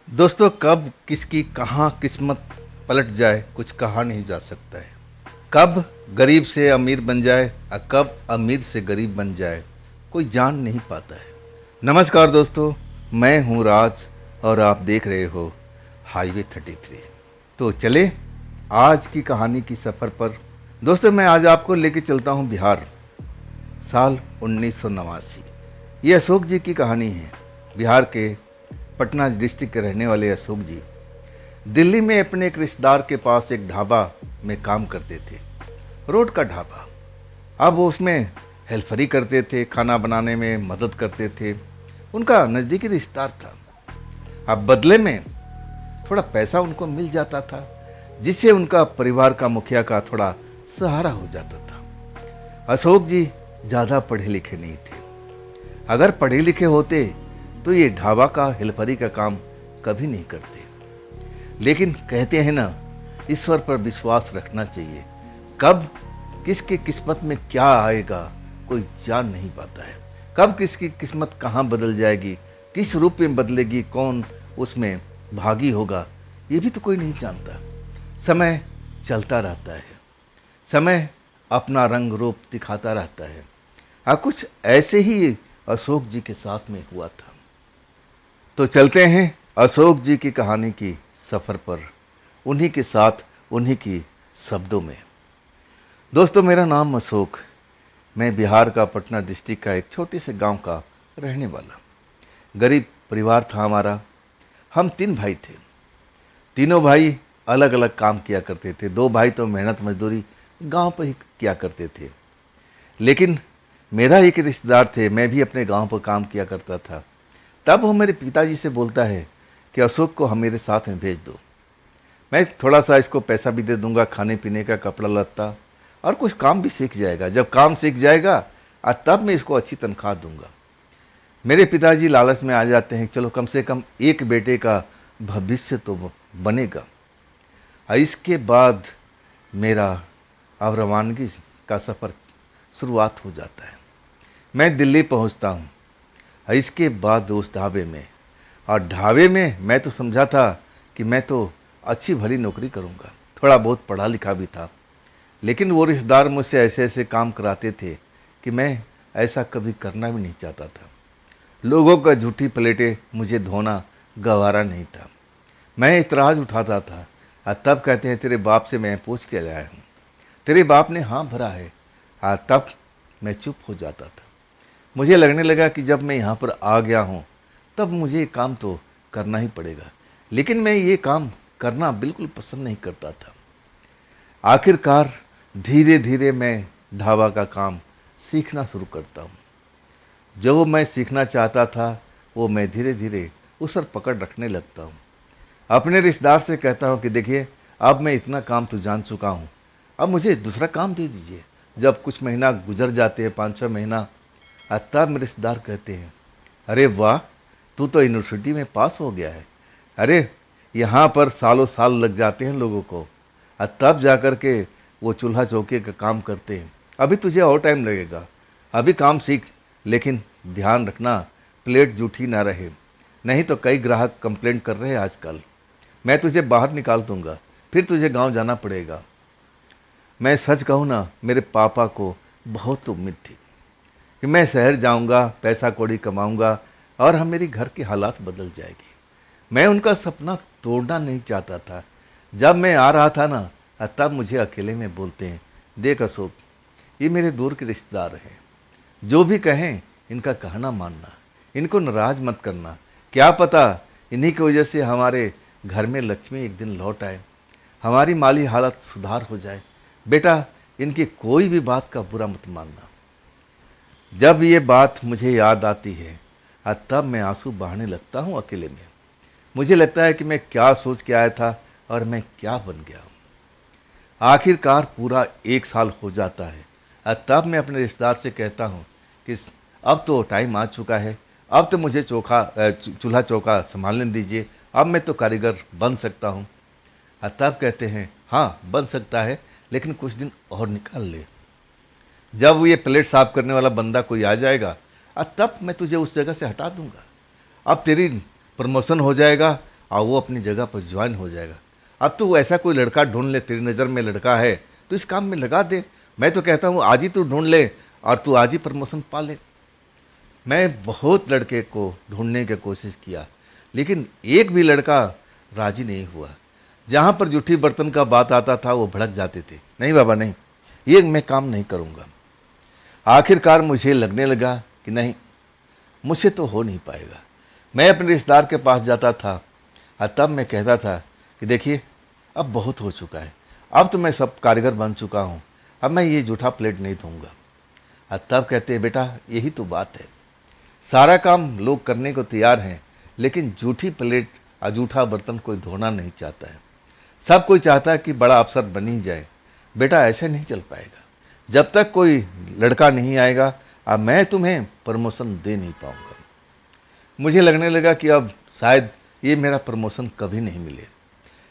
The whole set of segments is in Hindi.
दोस्तों, कब किसकी कहाँ किस्मत पलट जाए कुछ कहा नहीं जा सकता है। कब गरीब से अमीर बन जाए और कब अमीर से गरीब बन जाए कोई जान नहीं पाता है। नमस्कार दोस्तों, मैं हूँ राज और आप देख रहे हो हाईवे 33। तो चले आज की कहानी की सफ़र पर। दोस्तों, मैं आज आपको लेके चलता हूँ बिहार, साल 1989। ये अशोक जी की कहानी है। बिहार के पटना डिस्ट्रिक्ट के रहने वाले अशोक जी दिल्ली में अपने एक रिश्तेदार के पास एक ढाबा में काम करते थे। रोड का ढाबा। अब वो उसमें हेल्परी करते थे, खाना बनाने में मदद करते थे। उनका नज़दीकी रिश्तेदार था। अब बदले में थोड़ा पैसा उनको मिल जाता था, जिससे उनका परिवार का मुखिया का थोड़ा सहारा हो जाता था। अशोक जी ज़्यादा पढ़े लिखे नहीं थे। अगर पढ़े लिखे होते तो ये ढाबा का हेल्परी का काम कभी नहीं करते। लेकिन कहते हैं ना, ईश्वर पर विश्वास रखना चाहिए। कब किसकी किस्मत में क्या आएगा कोई जान नहीं पाता है। कब किसकी किस्मत कहाँ बदल जाएगी, किस रूप में बदलेगी, कौन उसमें भागी होगा, ये भी तो कोई नहीं जानता। समय चलता रहता है, समय अपना रंग रूप दिखाता रहता है। कुछ ऐसे ही अशोक जी के साथ में हुआ था। तो चलते हैं अशोक जी की कहानी की सफ़र पर, उन्हीं के साथ, उन्हीं की शब्दों में। दोस्तों, मेरा नाम अशोक। मैं बिहार का पटना डिस्ट्रिक्ट का एक छोटे से गांव का रहने वाला। गरीब परिवार था हमारा। हम 3 भाई थे। तीनों भाई अलग अलग काम किया करते थे। 2 भाई तो मेहनत मजदूरी गांव पर ही किया करते थे। लेकिन मेरा एक रिश्तेदार थे, मैं भी अपने गांव पर काम किया करता था। तब वो मेरे पिताजी से बोलता है कि अशोक को हम मेरे साथ में भेज दो। मैं थोड़ा सा इसको पैसा भी दे दूंगा, खाने पीने का, कपड़ा लत्ता, और कुछ काम भी सीख जाएगा। जब काम सीख जाएगा तब मैं इसको अच्छी तनख्वाह दूंगा। मेरे पिताजी लालच में आ जाते हैं, चलो कम से कम एक बेटे का भविष्य तो बनेगा। और इसके बाद मेरा अब रवानगी का सफ़र शुरुआत हो जाता है। मैं दिल्ली पहुंचता हूं। इसके बाद उस ढाबे में, और ढाबे में मैं तो समझा था कि मैं तो अच्छी भली नौकरी करूंगा। थोड़ा बहुत पढ़ा लिखा भी था। लेकिन वो रिश्तेदार मुझसे ऐसे ऐसे काम कराते थे कि मैं ऐसा कभी करना भी नहीं चाहता था। लोगों का झूठी प्लेटें मुझे धोना गवारा नहीं था। मैं इतराज़ उठाता था और तब कहते हैं तेरे बाप से मैं पूछ के लाया हूँ, तेरे बाप ने हाँ भरा है। तब मैं चुप हो जाता था। मुझे लगने लगा कि जब मैं यहाँ पर आ गया हूँ तब मुझे ये काम तो करना ही पड़ेगा। लेकिन मैं ये काम करना बिल्कुल पसंद नहीं करता था। आखिरकार धीरे धीरे मैं ढाबा का काम सीखना शुरू करता हूँ। जो मैं सीखना चाहता था वो मैं धीरे धीरे उस पर पकड़ रखने लगता हूँ। अपने रिश्तेदार से कहता हूँ कि देखिए, अब मैं इतना काम तो जान चुका हूँ, अब मुझे दूसरा काम दे दीजिए। जब कुछ महीना गुजर जाते हैं, 5-6 महीना, तब मेरे रिश्तेदार कहते हैं, अरे वाह, तू तो यूनिवर्सिटी में पास हो गया है। अरे यहाँ पर सालों साल लग जाते हैं लोगों को, तब जा कर के वो चूल्हा चौके का काम करते हैं। अभी तुझे और टाइम लगेगा, अभी काम सीख, लेकिन ध्यान रखना प्लेट जूठी ना रहे, नहीं तो कई ग्राहक कंप्लेंट कर रहे हैं आजकल। मैं तुझे बाहर निकाल दूंगा, फिर तुझे गांव जाना पड़ेगा। मैं सच कहूँ ना, मेरे पापा को बहुत उम्मीद थी कि मैं शहर जाऊंगा, पैसा कौड़ी कमाऊंगा और हम मेरी घर की हालात बदल जाएगी। मैं उनका सपना तोड़ना नहीं चाहता था। जब मैं आ रहा था ना, तब मुझे अकेले में बोलते हैं, देख अशोक, ये मेरे दूर के रिश्तेदार हैं, जो भी कहें इनका कहना मानना, इनको नाराज मत करना। क्या पता इन्हीं की वजह से हमारे घर में लक्ष्मी एक दिन लौट आए, हमारी माली हालत सुधार हो जाए। बेटा, इनकी कोई भी बात का बुरा मत मानना। जब ये बात मुझे याद आती है तब मैं आंसू बहाने लगता हूँ अकेले में। मुझे लगता है कि मैं क्या सोच के आया था और मैं क्या बन गया हूँ। आखिरकार पूरा 1 साल हो जाता है और तब मैं अपने रिश्तेदार से कहता हूँ कि अब तो टाइम आ चुका है, अब तो मुझे चूल्हा चौका संभालने दीजिए, अब मैं तो कारीगर बन सकता हूँ। तब कहते हैं, हाँ बन सकता है, लेकिन कुछ दिन और निकाल ले। जब ये प्लेट साफ करने वाला बंदा कोई आ जाएगा तब मैं तुझे उस जगह से हटा दूंगा। अब तेरी प्रमोशन हो जाएगा और वो अपनी जगह पर ज्वाइन हो जाएगा। अब तो ऐसा कोई लड़का ढूंढ ले, तेरी नज़र में लड़का है तो इस काम में लगा दे। मैं तो कहता हूँ आज ही तू ढूंढ ले और तू आज ही प्रमोशन पा ले। मैं बहुत लड़के को ढूंढने की कोशिश किया, लेकिन एक भी लड़का राजी नहीं हुआ। जहाँ पर जूठी बर्तन का बात आता था वो भड़क जाते थे, नहीं बाबा नहीं, ये मैं काम नहीं करूँगा। आखिरकार मुझे लगने लगा कि नहीं, मुझसे तो हो नहीं पाएगा। मैं अपने रिश्तेदार के पास जाता था और तब मैं कहता था कि देखिए अब बहुत हो चुका है, अब तो मैं सब कारीगर बन चुका हूँ, अब मैं ये जूठा प्लेट नहीं धोऊंगा। और तब कहते हैं बेटा यही तो बात है, सारा काम लोग करने को तैयार हैं, लेकिन जूठी प्लेट और जूठा बर्तन कोई धोना नहीं चाहता है। सब कोई चाहता है कि बड़ा अफसर बन ही जाए। बेटा ऐसे नहीं चल पाएगा, जब तक कोई लड़का नहीं आएगा अब मैं तुम्हें प्रमोशन दे नहीं पाऊंगा। मुझे लगने लगा कि अब शायद ये मेरा प्रमोशन कभी नहीं मिले।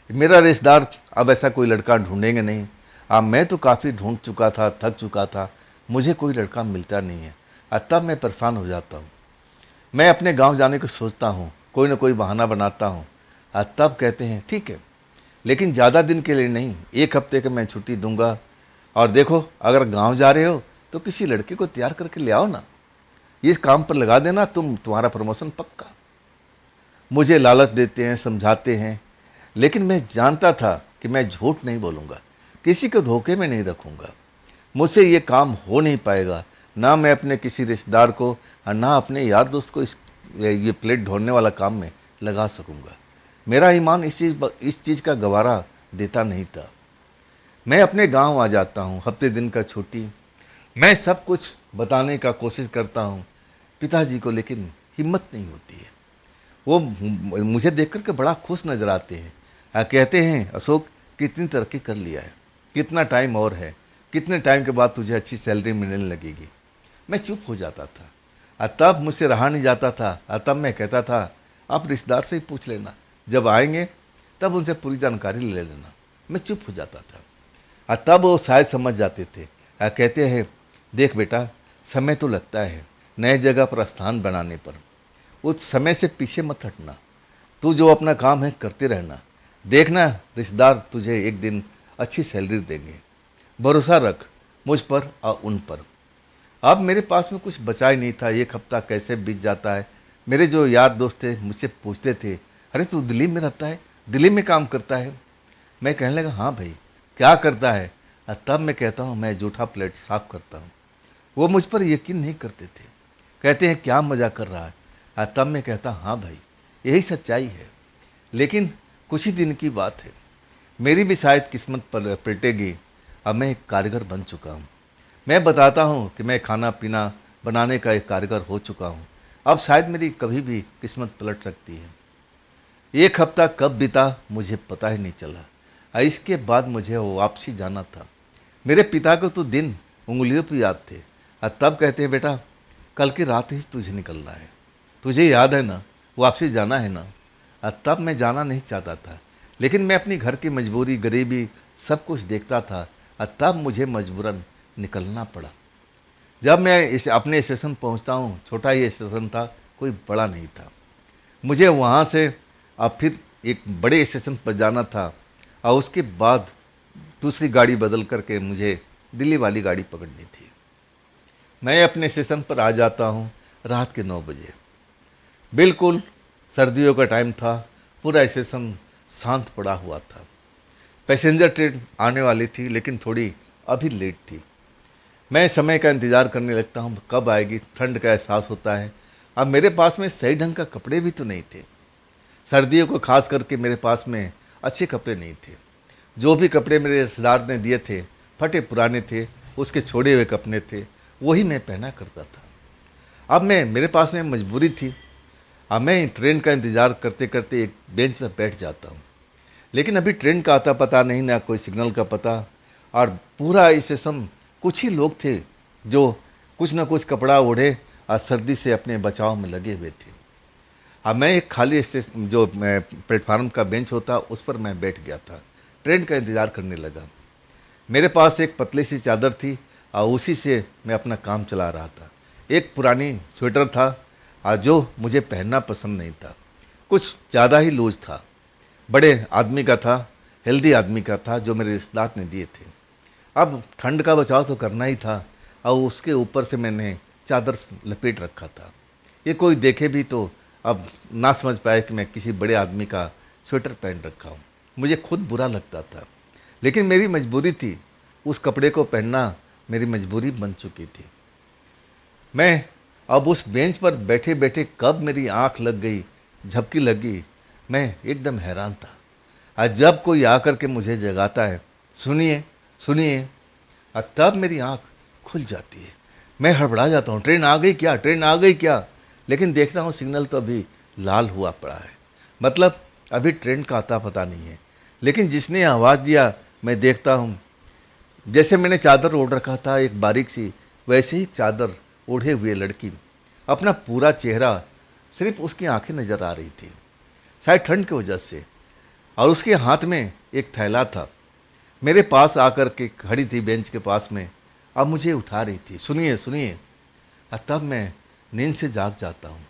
मेरा रिश्तेदार अब ऐसा कोई लड़का ढूंढेंगे नहीं। अब मैं तो काफ़ी ढूंढ चुका था, थक चुका था, मुझे कोई लड़का मिलता नहीं है। और तब मैं परेशान हो जाता हूँ। मैं अपने गांव जाने को सोचता हूँ, कोई ना कोई बहाना बनाता हूँ। और तब कहते हैं ठीक है, लेकिन ज़्यादा दिन के लिए नहीं, 1 हफ्ते का मैं छुट्टी दूंगा। और देखो अगर गांव जा रहे हो तो किसी लड़के को तैयार करके ले आओ ना, इस काम पर लगा देना, तुम्हारा प्रमोशन पक्का। मुझे लालच देते हैं, समझाते हैं, लेकिन मैं जानता था कि मैं झूठ नहीं बोलूँगा, किसी को धोखे में नहीं रखूँगा। मुझसे ये काम हो नहीं पाएगा, ना मैं अपने किसी रिश्तेदार को और ना अपने यार दोस्त को ये प्लेट ढोने वाला काम में लगा सकूँगा। मेरा ईमान इस चीज़ का गवारा देता नहीं था। मैं अपने गांव आ जाता हूँ, हफ्ते दिन का छुट्टी। मैं सब कुछ बताने का कोशिश करता हूँ पिताजी को, लेकिन हिम्मत नहीं होती है। वो मुझे देख कर के बड़ा खुश नज़र आते हैं और कहते हैं अशोक कितनी तरक्की कर लिया है, कितना टाइम और है, कितने टाइम के बाद तुझे अच्छी सैलरी मिलने लगेगी। मैं चुप हो जाता था और तब मुझसे रहा नहीं जाता था। और तब मैं कहता था आप रिश्तेदार से ही पूछ लेना, जब आएंगे तब उनसे पूरी जानकारी ले लेना। मैं चुप हो जाता था और तब वो शायद समझ जाते थे और कहते हैं देख बेटा, समय तो लगता है नए जगह पर स्थान बनाने पर, उस समय से पीछे मत हटना, तू जो अपना काम है करते रहना, देखना रिश्तेदार तुझे एक दिन अच्छी सैलरी देंगे, भरोसा रख मुझ पर और उन पर। अब मेरे पास में कुछ बचा ही नहीं था। 1 हफ्ता कैसे बीत जाता है। मेरे जो यार दोस्त थे मुझसे पूछते थे अरे तू दिल्ली में रहता है, दिल्ली में काम करता है। मैं कहने लगा हाँ भाई, क्या करता है। और तब मैं कहता हूँ मैं जूठा प्लेट साफ करता हूँ। वो मुझ पर यकीन नहीं करते थे, कहते हैं क्या मजा कर रहा है। और तब मैं कहता हाँ भाई यही सच्चाई है। लेकिन कुछ ही दिन की बात है, मेरी भी शायद किस्मत पर पलटेगी। अब मैं एक कारीगर बन चुका हूँ। मैं बताता हूँ कि मैं खाना पीना बनाने का एक कारीगर हो चुका हूँ। अब शायद मेरी कभी भी किस्मत पलट सकती है। 1 हफ्ता कब बीता मुझे पता ही नहीं चला। और इसके बाद मुझे वापसी जाना था। मेरे पिता को तो दिन उंगलियों पर याद थे। और तब कहते हैं बेटा कल की रात ही तुझे निकलना है, तुझे याद है ना, वापसी जाना है ना। और तब मैं जाना नहीं चाहता था, लेकिन मैं अपनी घर की मजबूरी, गरीबी सब कुछ देखता था। और तब मुझे मजबूरन निकलना पड़ा। जब मैं अपने स्टेशन पहुंचता हूं, छोटा ही स्टेशन था, कोई बड़ा नहीं था। मुझे वहां से अब फिर एक बड़े स्टेशन पर जाना था और उसके बाद दूसरी गाड़ी बदल करके मुझे दिल्ली वाली गाड़ी पकड़नी थी। मैं अपने स्टेशन पर आ जाता हूँ रात के 9 बजे। बिल्कुल सर्दियों का टाइम था, पूरा स्टेशन शांत पड़ा हुआ था। पैसेंजर ट्रेन आने वाली थी लेकिन थोड़ी अभी लेट थी। मैं समय का इंतज़ार करने लगता हूँ कब आएगी, ठंड का एहसास होता है। अब मेरे पास में सही ढंग का कपड़े भी तो नहीं थे। सर्दियों को खास करके मेरे पास में अच्छे कपड़े नहीं थे। जो भी कपड़े मेरे रिश्तेदार ने दिए थे फटे पुराने थे, उसके छोड़े हुए कपड़े थे, वही मैं पहना करता था। अब मेरे पास में मजबूरी थी। अब मैं ट्रेन का इंतज़ार करते करते एक बेंच पर बैठ जाता हूँ। लेकिन अभी ट्रेन का आता पता नहीं, ना कोई सिग्नल का पता। और पूरा स्टेशन कुछ ही लोग थे जो कुछ ना कुछ कपड़ा ओढ़े और सर्दी से अपने बचाव में लगे हुए थे। अब मैं एक खाली स्टेशन जो प्लेटफार्म का बेंच होता उस पर मैं बैठ गया था, ट्रेन का इंतज़ार करने लगा। मेरे पास एक पतली सी चादर थी और उसी से मैं अपना काम चला रहा था। एक पुरानी स्वेटर था और जो मुझे पहनना पसंद नहीं था, कुछ ज़्यादा ही लूज था। बड़े आदमी का था, हेल्दी आदमी का था, जो मेरे रिश्तेदार ने दिए थे। अब ठंड का बचाव तो करना ही था और उसके ऊपर से मैंने चादर लपेट रखा था। ये कोई देखे भी तो अब ना समझ पाए कि मैं किसी बड़े आदमी का स्वेटर पहन रखा हूँ। मुझे खुद बुरा लगता था, लेकिन मेरी मजबूरी थी। उस कपड़े को पहनना मेरी मजबूरी बन चुकी थी। मैं अब उस बेंच पर बैठे बैठे कब मेरी आंख लग गई, झपकी लगी, मैं एकदम हैरान था। आज जब कोई आकर के मुझे जगाता है, सुनिए सुनिए, तब मेरी आंख खुल जाती है। मैं हड़बड़ा जाता हूँ, ट्रेन आ गई क्या, ट्रेन आ गई क्या। लेकिन देखता हूँ सिग्नल तो अभी लाल हुआ पड़ा है, मतलब अभी ट्रेन का आता पता नहीं है। लेकिन जिसने आवाज़ दिया, मैं देखता हूँ जैसे मैंने चादर ओढ़ रखा था एक बारीक सी, वैसे ही चादर ओढ़े हुए लड़की, अपना पूरा चेहरा, सिर्फ उसकी आंखें नजर आ रही थी, शायद ठंड की वजह से। और उसके हाथ में एक थैला था। मेरे पास आकर के खड़ी थी बेंच के पास में, अब मुझे उठा रही थी, सुनिए सुनिए। तब मैं नींद से जाग जाता हूँ।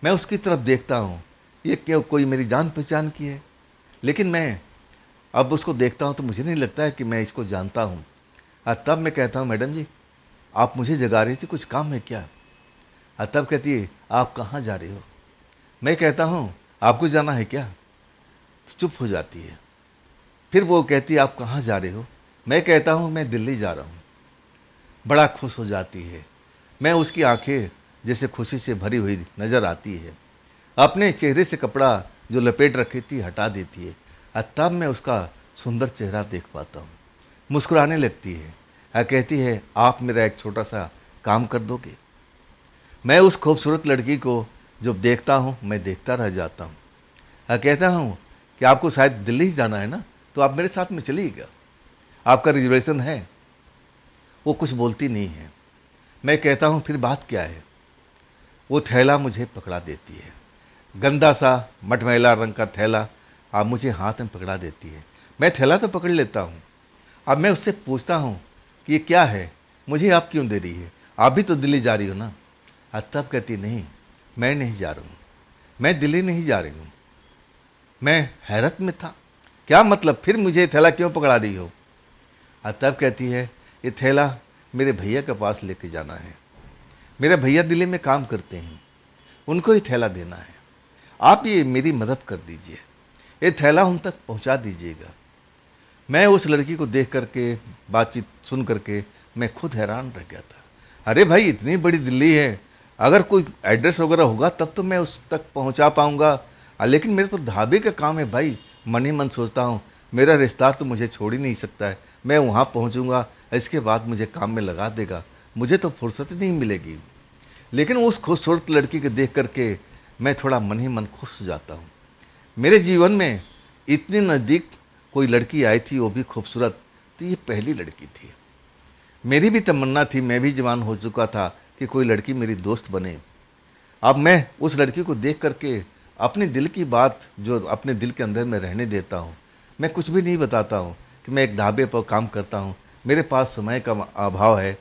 मैं उसकी तरफ देखता हूँ, ये क्यों कोई मेरी जान पहचान की है। लेकिन मैं अब उसको देखता हूँ तो मुझे नहीं लगता है कि मैं इसको जानता हूँ। तब मैं कहता हूँ, मैडम जी आप मुझे जगा रही थी, कुछ काम है क्या। तब कहती है, आप कहाँ जा रही हो। मैं कहता हूँ, आपको जाना है क्या। तो चुप हो जाती है। फिर वो कहती है, आप कहाँ जा रहे हो। मैं कहता हूँ, मैं दिल्ली जा रहा हूँ। बड़ा खुश हो जाती है। मैं उसकी आंखें जैसे खुशी से भरी हुई नजर आती है। अपने चेहरे से कपड़ा जो लपेट रखी थी हटा देती है। तब मैं उसका सुंदर चेहरा देख पाता हूँ। मुस्कुराने लगती है। कहती है, आप मेरा एक छोटा सा काम कर दोगे। मैं उस खूबसूरत लड़की को जब देखता हूँ, मैं देखता रह जाता हूँ। कहता हूँ कि आपको शायद दिल्ली जाना है ना, तो आप मेरे साथ में चलिएगा, आपका रिजर्वेशन है। वो कुछ बोलती नहीं है। मैं कहता हूँ, फिर बात क्या है। वो थैला मुझे पकड़ा देती है, गंदा सा मटमैला रंग का थैला आप मुझे हाथ में पकड़ा देती है। मैं थैला तो पकड़ लेता हूँ। अब मैं उससे पूछता हूँ कि ये क्या है, मुझे आप क्यों दे रही है, आप भी तो दिल्ली जा रही हो ना। तब कहती, नहीं मैं नहीं जा रहा हूँ, मैं दिल्ली नहीं जा रही हूँ। मैं हैरत में था, क्या मतलब, फिर मुझे थैला क्यों पकड़ा दी हो। तब कहती है, ये थैला मेरे भैया के पास लेके जाना है, मेरे भैया दिल्ली में काम करते हैं, उनको ही थैला देना है। आप ये मेरी मदद कर दीजिए, ये थैला उन तक पहुंचा दीजिएगा। मैं उस लड़की को देख करके, बातचीत सुन करके मैं खुद हैरान रह गया था। अरे भाई, इतनी बड़ी दिल्ली है, अगर कोई एड्रेस वगैरह होगा तब तो मैं उस तक पहुंचा पाऊंगा। लेकिन मेरे तो ढाबे का काम है भाई। मन ही मन सोचता हूँ, मेरा रिश्तेदार तो मुझे छोड़ ही नहीं सकता है, मैं वहाँ पहुँचूँगा, इसके बाद मुझे काम में लगा देगा, मुझे तो फुर्सत ही नहीं मिलेगी। लेकिन उस खूबसूरत लड़की को देख करके मैं थोड़ा मन ही मन खुश हो जाता हूँ। मेरे जीवन में इतनी नज़दीक कोई लड़की आई थी, वो भी खूबसूरत, तो ये पहली लड़की थी। मेरी भी तमन्ना थी, मैं भी जवान हो चुका था कि कोई लड़की मेरी दोस्त बने। अब मैं उस लड़की को देख करके अपने दिल की बात जो अपने दिल के अंदर में रहने देता हूँ। मैं कुछ भी नहीं बताता हूँ कि मैं एक ढाबे पर काम करता हूँ, मेरे पास समय का अभाव है,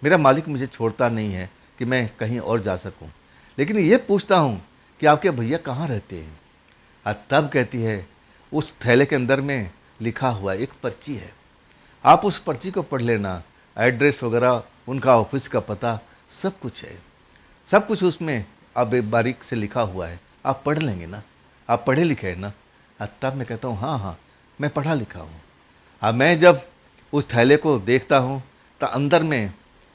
मेरा मालिक मुझे छोड़ता नहीं है कि मैं कहीं और जा सकूँ। लेकिन ये पूछता हूँ कि आपके भैया कहाँ रहते हैं। तब कहती है, उस थैले के अंदर में लिखा हुआ एक पर्ची है, आप उस पर्ची को पढ़ लेना, एड्रेस वगैरह, उनका ऑफिस का पता, सब कुछ है, सब कुछ उसमें अब एक बारीक से लिखा हुआ है, आप पढ़ लेंगे ना, आप पढ़े लिखे हैं ना। तब मैं कहता हूँ, हाँ हाँ मैं पढ़ा लिखा हूँ। अब मैं जब उस थैले को देखता हूँ तो अंदर में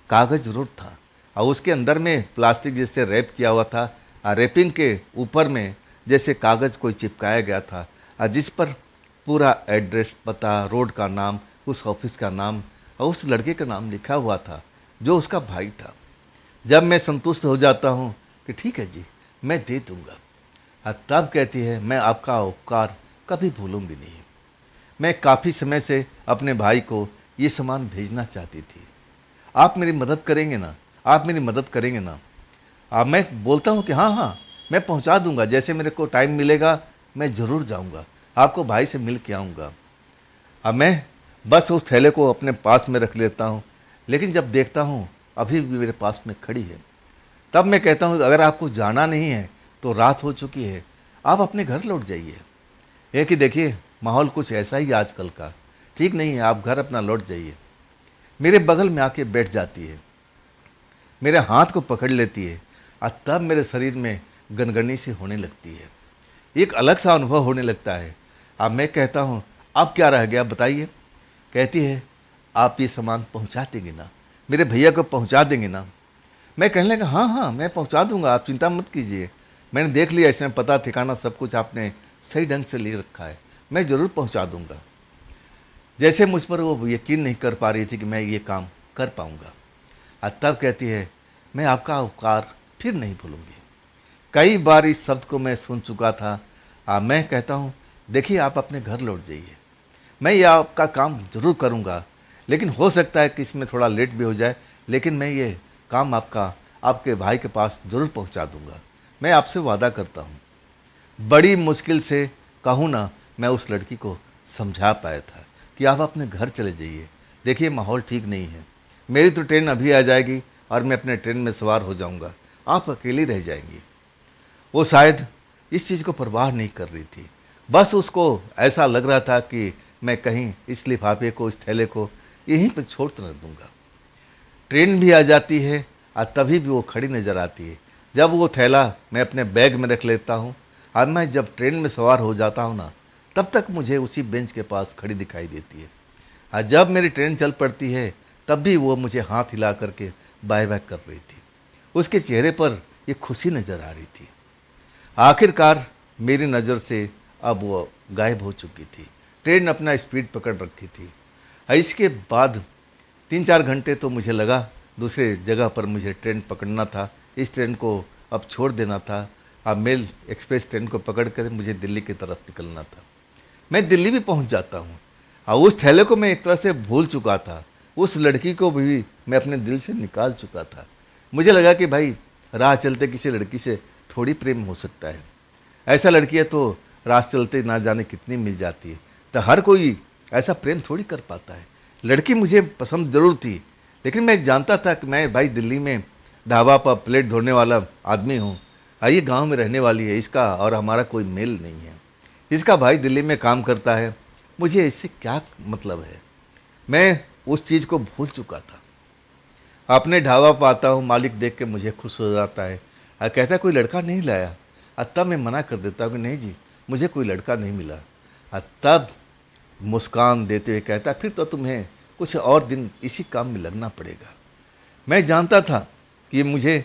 कागज़ जरूर था, और उसके अंदर में प्लास्टिक जैसे रैप किया हुआ था, और रैपिंग के ऊपर में जैसे कागज़ कोई चिपकाया गया था, और जिस पर पूरा एड्रेस, पता, रोड का नाम, उस ऑफिस का नाम और उस लड़के का नाम लिखा हुआ था जो उसका भाई था। जब मैं संतुष्ट हो जाता हूँ कि ठीक है जी, मैं दे दूँगा। तब कहती है, मैं आपका उपकार कभी भूलूंगी नहीं। मैं काफ़ी समय से अपने भाई को ये सामान भेजना चाहती थी, आप मेरी मदद करेंगे ना, आप मेरी मदद करेंगे ना। अब मैं बोलता हूँ कि हाँ हाँ मैं पहुँचा दूंगा, जैसे मेरे को टाइम मिलेगा मैं ज़रूर जाऊँगा, आपको भाई से मिल के आऊँगा। अब मैं बस उस थैले को अपने पास में रख लेता हूँ। लेकिन जब देखता हूँ अभी भी मेरे पास में खड़ी है, तब मैं कहता हूँ, अगर आपको जाना नहीं है तो रात हो चुकी है, आप अपने घर लौट जाइए। है कि देखिए माहौल कुछ ऐसा ही आजकल का, ठीक नहीं है, आप घर अपना लौट जाइए। मेरे बगल में आके बैठ जाती है, मेरे हाथ को पकड़ लेती है और तब मेरे शरीर में गनगनी सी होने लगती है, एक अलग सा अनुभव होने लगता है। अब मैं कहता हूँ अब क्या रह गया बताइए। कहती है आप ये सामान पहुँचा देंगे ना, मेरे भैया को पहुँचा देंगे ना। मैं कहने लगा हाँ हाँ मैं पहुँचा दूंगा, आप चिंता मत कीजिए, मैंने देख लिया इसमें पता ठिकाना सब कुछ आपने सही ढंग से ले रखा है, मैं ज़रूर पहुँचा दूंगा। जैसे मुझ पर वो यकीन नहीं कर पा रही थी कि मैं ये काम कर पाऊंगा। और तब कहती है मैं आपका उपकार फिर नहीं भूलूंगी। कई बार इस शब्द को मैं सुन चुका था। मैं कहता हूँ देखिए आप अपने घर लौट जाइए, मैं ये आपका काम ज़रूर करूँगा, लेकिन हो सकता है कि इसमें थोड़ा लेट भी हो जाए, लेकिन मैं ये काम आपका आपके भाई के पास ज़रूर पहुँचा दूँगा, मैं आपसे वादा करता हूँ। बड़ी मुश्किल से कहूँ ना मैं उस लड़की को समझा पाया था कि आप अपने घर चले जाइए, देखिए माहौल ठीक नहीं है, मेरी तो ट्रेन अभी आ जाएगी और मैं अपने ट्रेन में सवार हो जाऊंगा, आप अकेली रह जाएंगी। वो शायद इस चीज़ को परवाह नहीं कर रही थी, बस उसको ऐसा लग रहा था कि मैं कहीं इस लिफाफे को, इस थैले को यहीं पर छोड़ तो न दूंगा। ट्रेन भी आ जाती है और तभी भी वो खड़ी नज़र आती है। जब वो थैला मैं अपने बैग में रख लेता हूँ और मैं जब ट्रेन में सवार हो जाता हूँ ना, तब तक मुझे उसी बेंच के पास खड़ी दिखाई देती है। और जब मेरी ट्रेन चल पड़ती है तब भी वो मुझे हाथ हिला करके बाय बाय कर रही थी, उसके चेहरे पर ये खुशी नज़र आ रही थी। आखिरकार मेरी नज़र से अब वो गायब हो चुकी थी, ट्रेन अपना स्पीड पकड़ रखी थी। और इसके बाद 3-4 घंटे तो मुझे लगा दूसरे जगह पर मुझे ट्रेन पकड़ना था, इस ट्रेन को अब छोड़ देना था। अब मेल एक्सप्रेस ट्रेन को पकड़ कर मुझे दिल्ली की तरफ निकलना था। मैं दिल्ली भी पहुंच जाता हूं और उस थैले को मैं एक तरह से भूल चुका था, उस लड़की को भी मैं अपने दिल से निकाल चुका था। मुझे लगा कि भाई राह चलते किसी लड़की से थोड़ी प्रेम हो सकता है, ऐसा लड़की है तो राह चलते ना जाने कितनी मिल जाती है, तो हर कोई ऐसा प्रेम थोड़ी कर पाता है। लड़की मुझे पसंद ज़रूर थी, लेकिन मैं जानता था कि मैं भाई दिल्ली में ढाबा पर प्लेट धोने वाला आदमी हूँ, ये गांव में रहने वाली है, इसका और हमारा कोई मेल नहीं है, इसका भाई दिल्ली में काम करता है, मुझे इससे क्या मतलब है। मैं उस चीज़ को भूल चुका था। अपने ढाबा पर आता हूँ, मालिक देख के मुझे खुश हो जाता है और कहता है कोई लड़का नहीं लाया। तब मैं मना कर देता हूँ कि नहीं जी मुझे कोई लड़का नहीं मिला। तब मुस्कान देते हुए कहता फिर तो तुम्हें कुछ और दिन इसी काम में लगना पड़ेगा। मैं जानता था कि मुझे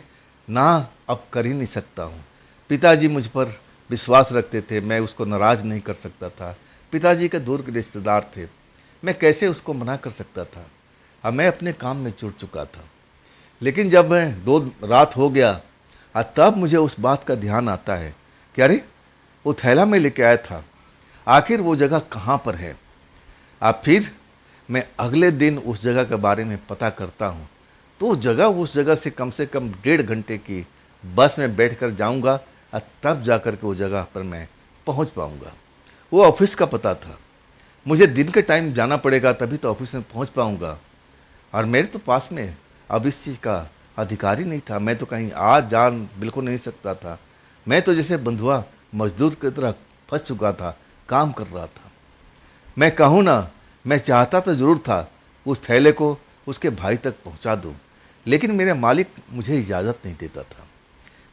ना अब कर ही नहीं सकता हूँ। पिताजी मुझ पर विश्वास रखते थे, मैं उसको नाराज़ नहीं कर सकता था। पिताजी के दूर के रिश्तेदार थे, मैं कैसे उसको मना कर सकता था। अब मैं अपने काम में जुट चुका था। लेकिन जब मैं 2 रात हो गया तब मुझे उस बात का ध्यान आता है कि अरे वो थैला मैं लेके आया था, आखिर वो जगह कहाँ पर है। अब फिर मैं अगले दिन उस जगह के बारे में पता करता हूँ, तो उस जगह से कम 1.5 घंटे की बस में बैठकर जाऊँगा और तब जाकर के वो जगह पर मैं पहुँच पाऊँगा। वो ऑफिस का पता था, मुझे दिन के टाइम जाना पड़ेगा तभी तो ऑफिस में पहुँच पाऊँगा, और मेरे तो पास में अब इस चीज़ का अधिकार ही नहीं था। मैं तो कहीं आ जा बिल्कुल नहीं सकता था, मैं तो जैसे बंधुआ मजदूर की तरह फंस चुका था, काम कर रहा था। मैं कहूँ ना मैं चाहता तो ज़रूर था उस थैले को उसके भाई तक पहुँचा दूँ, लेकिन मेरे मालिक मुझे इजाज़त नहीं देता था।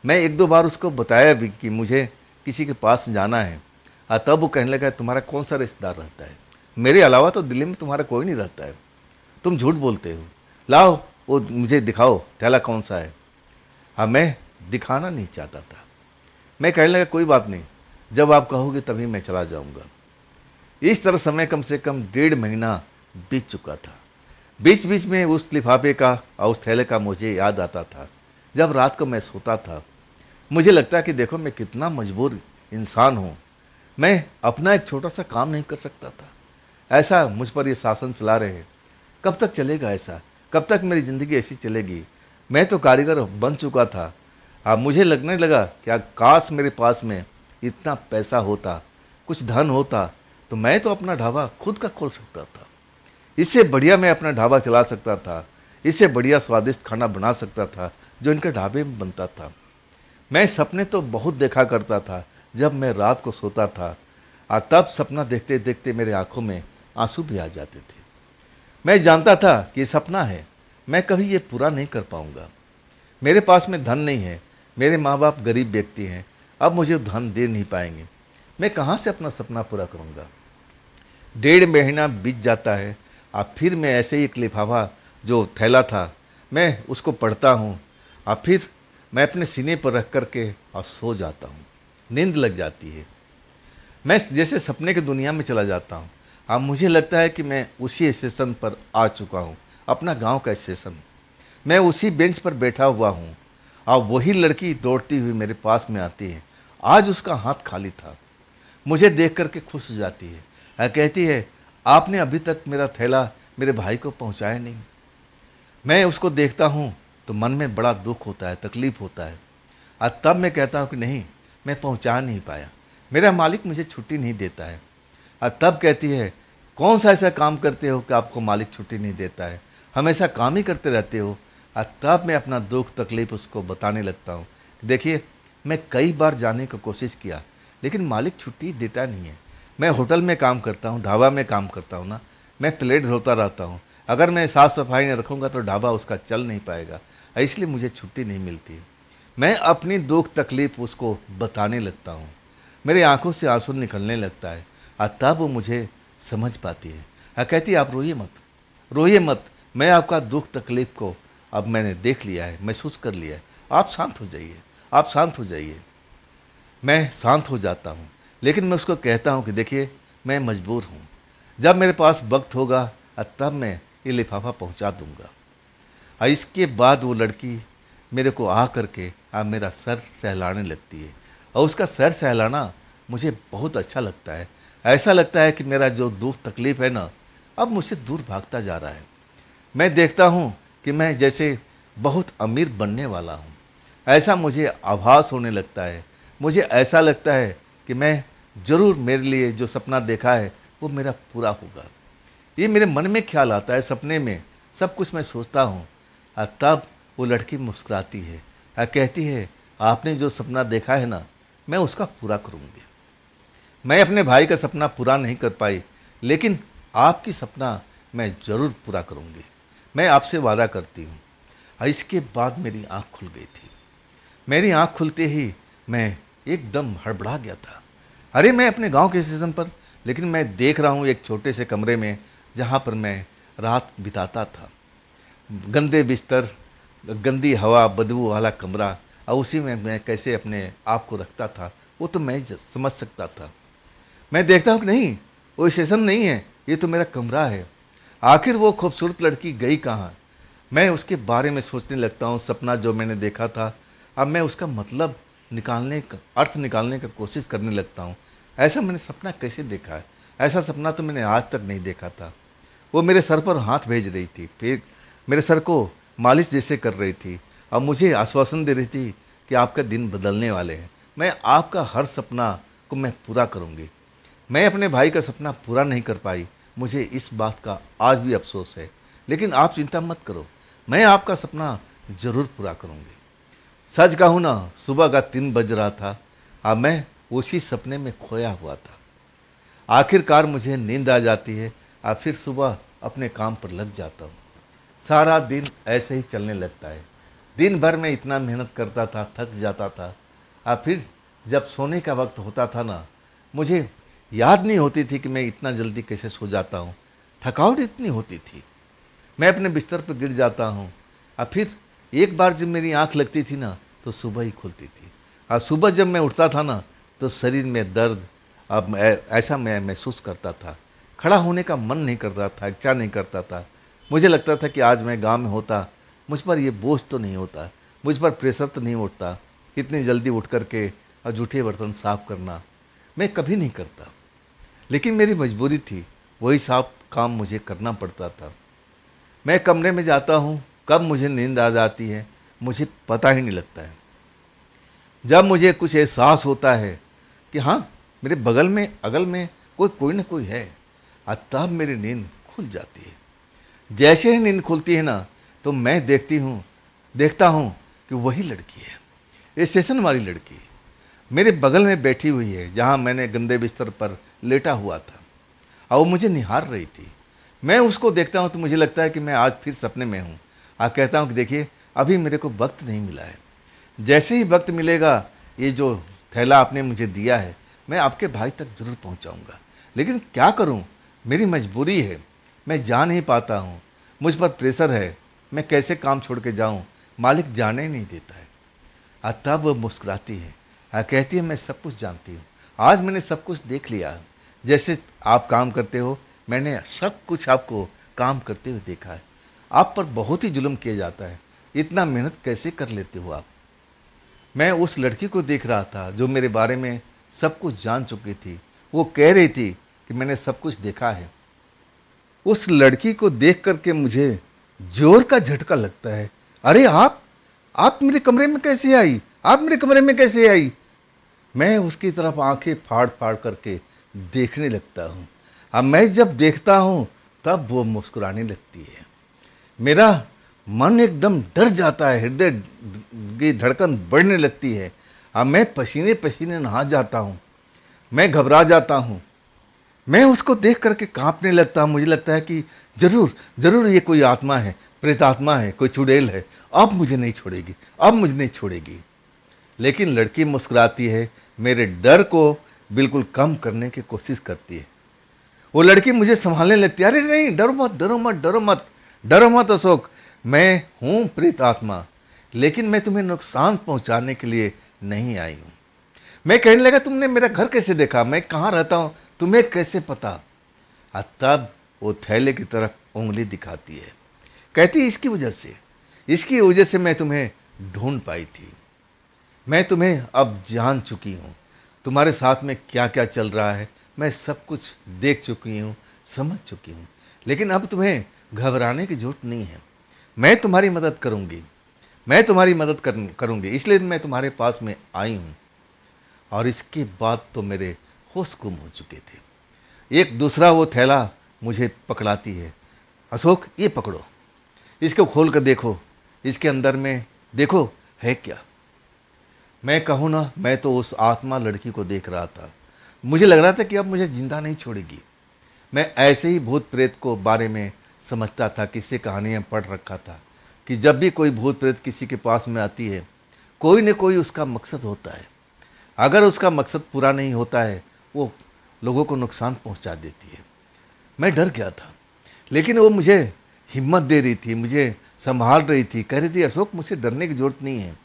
मैं 1-2 बार उसको बताया भी कि मुझे किसी के पास जाना है, तब वो कहने लगा तुम्हारा कौन सा रिश्तेदार रहता है, मेरे अलावा तो दिल्ली में तुम्हारा कोई नहीं रहता है, तुम झूठ बोलते हो, लाओ वो मुझे दिखाओ थैला कौन सा है। मैं दिखाना नहीं चाहता था। मैं कहने लगा कोई बात नहीं, जब आप कहोगे तभी मैं चला जाऊंगा। इस तरह समय कम से कम 1.5 महीना बीत चुका था। बीच बीच में उस लिफाफे का और उस थैले का मुझे याद आता था। जब रात को मैं सोता था मुझे लगता है कि देखो मैं कितना मजबूर इंसान हूँ, मैं अपना एक छोटा सा काम नहीं कर सकता था, ऐसा मुझ पर ये शासन चला रहे हैं। कब तक चलेगा ऐसा, कब तक मेरी ज़िंदगी ऐसी चलेगी। मैं तो कारीगर बन चुका था। अब मुझे लगने लगा कि काश मेरे पास में इतना पैसा होता, कुछ धन होता, तो मैं तो अपना ढाबा खुद का खोल सकता था। इससे बढ़िया मैं अपना ढाबा चला सकता था, इससे बढ़िया स्वादिष्ट खाना बना सकता था जो इनके ढाबे में बनता था। मैं सपने तो बहुत देखा करता था जब मैं रात को सोता था। और तब सपना देखते देखते मेरे आंखों में आंसू भी आ जाते थे। मैं जानता था कि ये सपना है, मैं कभी ये पूरा नहीं कर पाऊंगा। मेरे पास में धन नहीं है, मेरे माँ बाप गरीब व्यक्ति हैं, अब मुझे धन दे नहीं पाएंगे, मैं कहाँ से अपना सपना पूरा करूँगा। 1.5 महीना बीत जाता है, और फिर मैं ऐसे ही एक लिफाफा जो थैला था, मैं उसको पढ़ता हूँ, और फिर मैं अपने सीने पर रख कर के और सो जाता हूँ। नींद लग जाती है, मैं जैसे सपने की दुनिया में चला जाता हूँ। अब मुझे लगता है कि मैं उसी स्टेशन पर आ चुका हूँ, अपना गांव का स्टेशन। मैं उसी बेंच पर बैठा हुआ हूँ, और वही लड़की दौड़ती हुई मेरे पास में आती है। आज उसका हाथ खाली था, मुझे देख करके खुश हो जाती है और कहती है, आपने अभी तक मेरा थैला मेरे भाई को पहुँचाया नहीं। मैं उसको देखता हूँ तो मन में बड़ा दुख होता है, तकलीफ़ होता है, और तब मैं कहता हूँ कि नहीं, मैं पहुँचा नहीं पाया, मेरा मालिक मुझे छुट्टी नहीं देता है। और तब कहती है, कौन सा ऐसा काम करते हो कि आपको मालिक छुट्टी नहीं देता है, हमेशा काम ही करते रहते हो। और तब मैं अपना दुख तकलीफ़ उसको बताने लगता हूँ। देखिए, मैं कई बार जाने की कोशिश किया, लेकिन मालिक छुट्टी देता नहीं है। मैं होटल में काम करता हूँ, ढाबा में काम करता हूँ ना, मैं प्लेट धोता रहता हूँ। अगर मैं साफ़ सफाई नहीं रखूँगा तो ढाबा उसका चल नहीं पाएगा, इसलिए मुझे छुट्टी नहीं मिलती। मैं अपनी दुख तकलीफ़ उसको बताने लगता हूँ, मेरी आंखों से आंसू निकलने लगता है, और तब वो मुझे समझ पाती है और कहती है, आप रोइए मत, रोइए मत, मैं आपका दुख तकलीफ़ को अब मैंने देख लिया है, महसूस कर लिया है, आप शांत हो जाइए, आप शांत हो जाइए। मैं शांत हो जाता हूँ, लेकिन मैं उसको कहता हूँ कि देखिए, मैं मजबूर हूँ, जब मेरे पास वक्त होगा तब मैं ये लिफाफा पहुँचा दूँगा। और इसके बाद वो लड़की मेरे को आ करके मेरा सर सहलाने लगती है, और उसका सर सहलाना मुझे बहुत अच्छा लगता है। ऐसा लगता है कि मेरा जो दुख तकलीफ़ है ना, अब मुझसे दूर भागता जा रहा है। मैं देखता हूँ कि मैं जैसे बहुत अमीर बनने वाला हूँ, ऐसा मुझे आभास होने लगता है। मुझे ऐसा लगता है कि मैं ज़रूर, मेरे लिए जो सपना देखा है वो मेरा पूरा होगा। ये मेरे मन में ख्याल आता है, सपने में सब कुछ मैं सोचता हूँ। और तब वो लड़की मुस्कुराती है और कहती है, आपने जो सपना देखा है ना, मैं उसका पूरा करूँगी। मैं अपने भाई का सपना पूरा नहीं कर पाई, लेकिन आपकी सपना मैं ज़रूर पूरा करूँगी, मैं आपसे वादा करती हूँ। और इसके बाद मेरी आँख खुल गई थी। मेरी आँख खुलते ही मैं एकदम हड़बड़ा गया था। अरे, मैं अपने गांव के स्टेशन पर, लेकिन मैं देख रहा हूँ एक छोटे से कमरे में, जहाँ पर मैं रात बिताता था। गंदे बिस्तर, गंदी हवा, बदबू वाला कमरा, और उसी में मैं कैसे अपने आप को रखता था, वो तो मैं समझ सकता था। मैं देखता हूँ कि नहीं, वो स्टेशन नहीं है, ये तो मेरा कमरा है। आखिर वो खूबसूरत लड़की गई कहाँ? मैं उसके बारे में सोचने लगता हूँ, सपना जो मैंने देखा था, अब मैं उसका मतलब निकालने का, अर्थ निकालने का कोशिश करने लगता हूँ। ऐसा मैंने सपना कैसे देखा है? ऐसा सपना तो मैंने आज तक नहीं देखा था। वो मेरे सर पर हाथ भेज रही थी, फिर मेरे सर को मालिश जैसे कर रही थी, और मुझे आश्वासन दे रही थी कि आपका दिन बदलने वाले हैं, मैं आपका हर सपना को मैं पूरा करूँगी। मैं अपने भाई का सपना पूरा नहीं कर पाई, मुझे इस बात का आज भी अफसोस है, लेकिन आप चिंता मत करो, मैं आपका सपना ज़रूर पूरा करूँगी। सच कहूँ ना, सुबह का 3 बज रहा था, और मैं उसी सपने में खोया हुआ था। आखिरकार मुझे नींद आ जाती है, और फिर सुबह अपने काम पर लग जाता हूँ। सारा दिन ऐसे ही चलने लगता है। दिन भर मैं इतना मेहनत करता था, थक जाता था, और फिर जब सोने का वक्त होता था ना, मुझे याद नहीं होती थी कि मैं इतना जल्दी कैसे सो जाता हूँ। थकावट इतनी होती थी, मैं अपने बिस्तर पर गिर जाता हूँ, और फिर एक बार जब मेरी आँख लगती थी ना, तो सुबह ही खुलती थी। और सुबह जब मैं उठता था ना, तो शरीर में दर्द, अब ऐसा मैं महसूस करता था। खड़ा होने का मन नहीं करता था, इच्छा नहीं करता था। मुझे लगता था कि आज मैं गांव में होता, मुझ पर ये बोझ तो नहीं होता, मुझ पर प्रेशर तो नहीं उठता, इतनी जल्दी उठ करके और जूठे बर्तन साफ करना मैं कभी नहीं करता। लेकिन मेरी मजबूरी थी, वही साफ काम मुझे करना पड़ता था। मैं कमरे में जाता हूँ, कब मुझे नींद आ जाती है मुझे पता ही नहीं लगता है। जब मुझे कुछ एहसास होता है कि हाँ, मेरे बगल में अगल में कोई कोई ना कोई है, और तब मेरी नींद खुल जाती है। जैसे ही नींद खुलती है ना, तो मैं देखता हूँ कि वही लड़की है, ये स्टेशन वाली लड़की। मेरे बगल में बैठी हुई है, जहाँ मैंने गंदे बिस्तर पर लेटा हुआ था, और वो मुझे निहार रही थी। मैं उसको देखता हूँ तो मुझे लगता है कि मैं आज फिर सपने में हूँ। कहता हूँ कि देखिए, अभी मेरे को वक्त नहीं मिला है। जैसे ही वक्त मिलेगा, ये जो थैला आपने मुझे दिया है, मैं आपके भाई तक ज़रूर पहुँचाऊँगा। लेकिन क्या करूँ, मेरी मजबूरी है, मैं जा नहीं पाता हूँ, मुझ पर प्रेशर है, मैं कैसे काम छोड़ के जाऊँ, मालिक जाने ही नहीं देता है। तब वो मुस्कुराती है, कहती है, मैं सब कुछ जानती हूँ, आज मैंने सब कुछ देख लिया। जैसे आप काम करते हो, मैंने सब कुछ आपको काम करते हुए देखा है। आप पर बहुत ही जुल्म किया जाता है, इतना मेहनत कैसे कर लेते हो आप। मैं उस लड़की को देख रहा था जो मेरे बारे में सब कुछ जान चुकी थी। वो कह रही थी कि मैंने सब कुछ देखा है। उस लड़की को देख करके मुझे जोर का झटका लगता है। अरे आप मेरे कमरे में कैसे आई? आप मेरे कमरे में कैसे आई? मैं उसकी तरफ आंखें फाड़ फाड़ करके देखने लगता हूँ। अब मैं जब देखता हूँ तब वो मुस्कुराने लगती है। मेरा मन एकदम डर जाता है, हृदय की धड़कन बढ़ने लगती है। अब मैं पसीने पसीने नहा जाता हूँ, मैं घबरा जाता हूँ, मैं उसको देख करके कांपने लगता हूँ। मुझे लगता है कि जरूर जरूर ये कोई आत्मा है, प्रेतात्मा है, कोई चुड़ैल है, अब मुझे नहीं छोड़ेगी, अब मुझे नहीं छोड़ेगी। लेकिन लड़की मुस्कुराती है, मेरे डर को बिल्कुल कम करने की कोशिश करती है। वो लड़की मुझे संभालने लगती है। अरे नहीं, डरो मत, डरो मत, डरो मत, डरो मत अशोक, मैं हूँ प्रेत आत्मा, लेकिन मैं तुम्हें नुकसान पहुंचाने के लिए नहीं आई हूँ। मैं कहने लगा, तुमने मेरा घर कैसे देखा, मैं कहाँ रहता हूँ, तुम्हें कैसे पता? तब वो थैले की तरफ उंगली दिखाती है, कहती, इसकी वजह से मैं तुम्हें ढूंढ पाई थी। मैं तुम्हें अब जान चुकी हूँ, तुम्हारे साथ में क्या क्या चल रहा है मैं सब कुछ देख चुकी हूँ, समझ चुकी हूँ। लेकिन अब तुम्हें घबराने की जरूरत नहीं है। मैं तुम्हारी मदद करूँगी, मैं तुम्हारी मदद करूँगी, इसलिए मैं तुम्हारे पास में आई हूँ। और इसके बाद तो मेरे होश गुम हो चुके थे। एक दूसरा वो थैला मुझे पकड़ाती है, अशोक ये पकड़ो, इसको खोल कर देखो, इसके अंदर में देखो है क्या। मैं कहूँ ना, मैं तो उस आत्मा लड़की को देख रहा था। मुझे लग रहा था कि अब मुझे जिंदा नहीं छोड़ेगी। मैं ऐसे ही भूत प्रेत को बारे में समझता था, किससे कहानियाँ पढ़ रखा था कि जब भी कोई भूत प्रेत किसी के पास में आती है, कोई न कोई उसका मकसद होता है। अगर उसका मकसद पूरा नहीं होता है, वो लोगों को नुकसान पहुंचा देती है। मैं डर गया था, लेकिन वो मुझे हिम्मत दे रही थी, मुझे संभाल रही थी, कह रही थी, अशोक मुझे डरने की जरूरत नहीं है,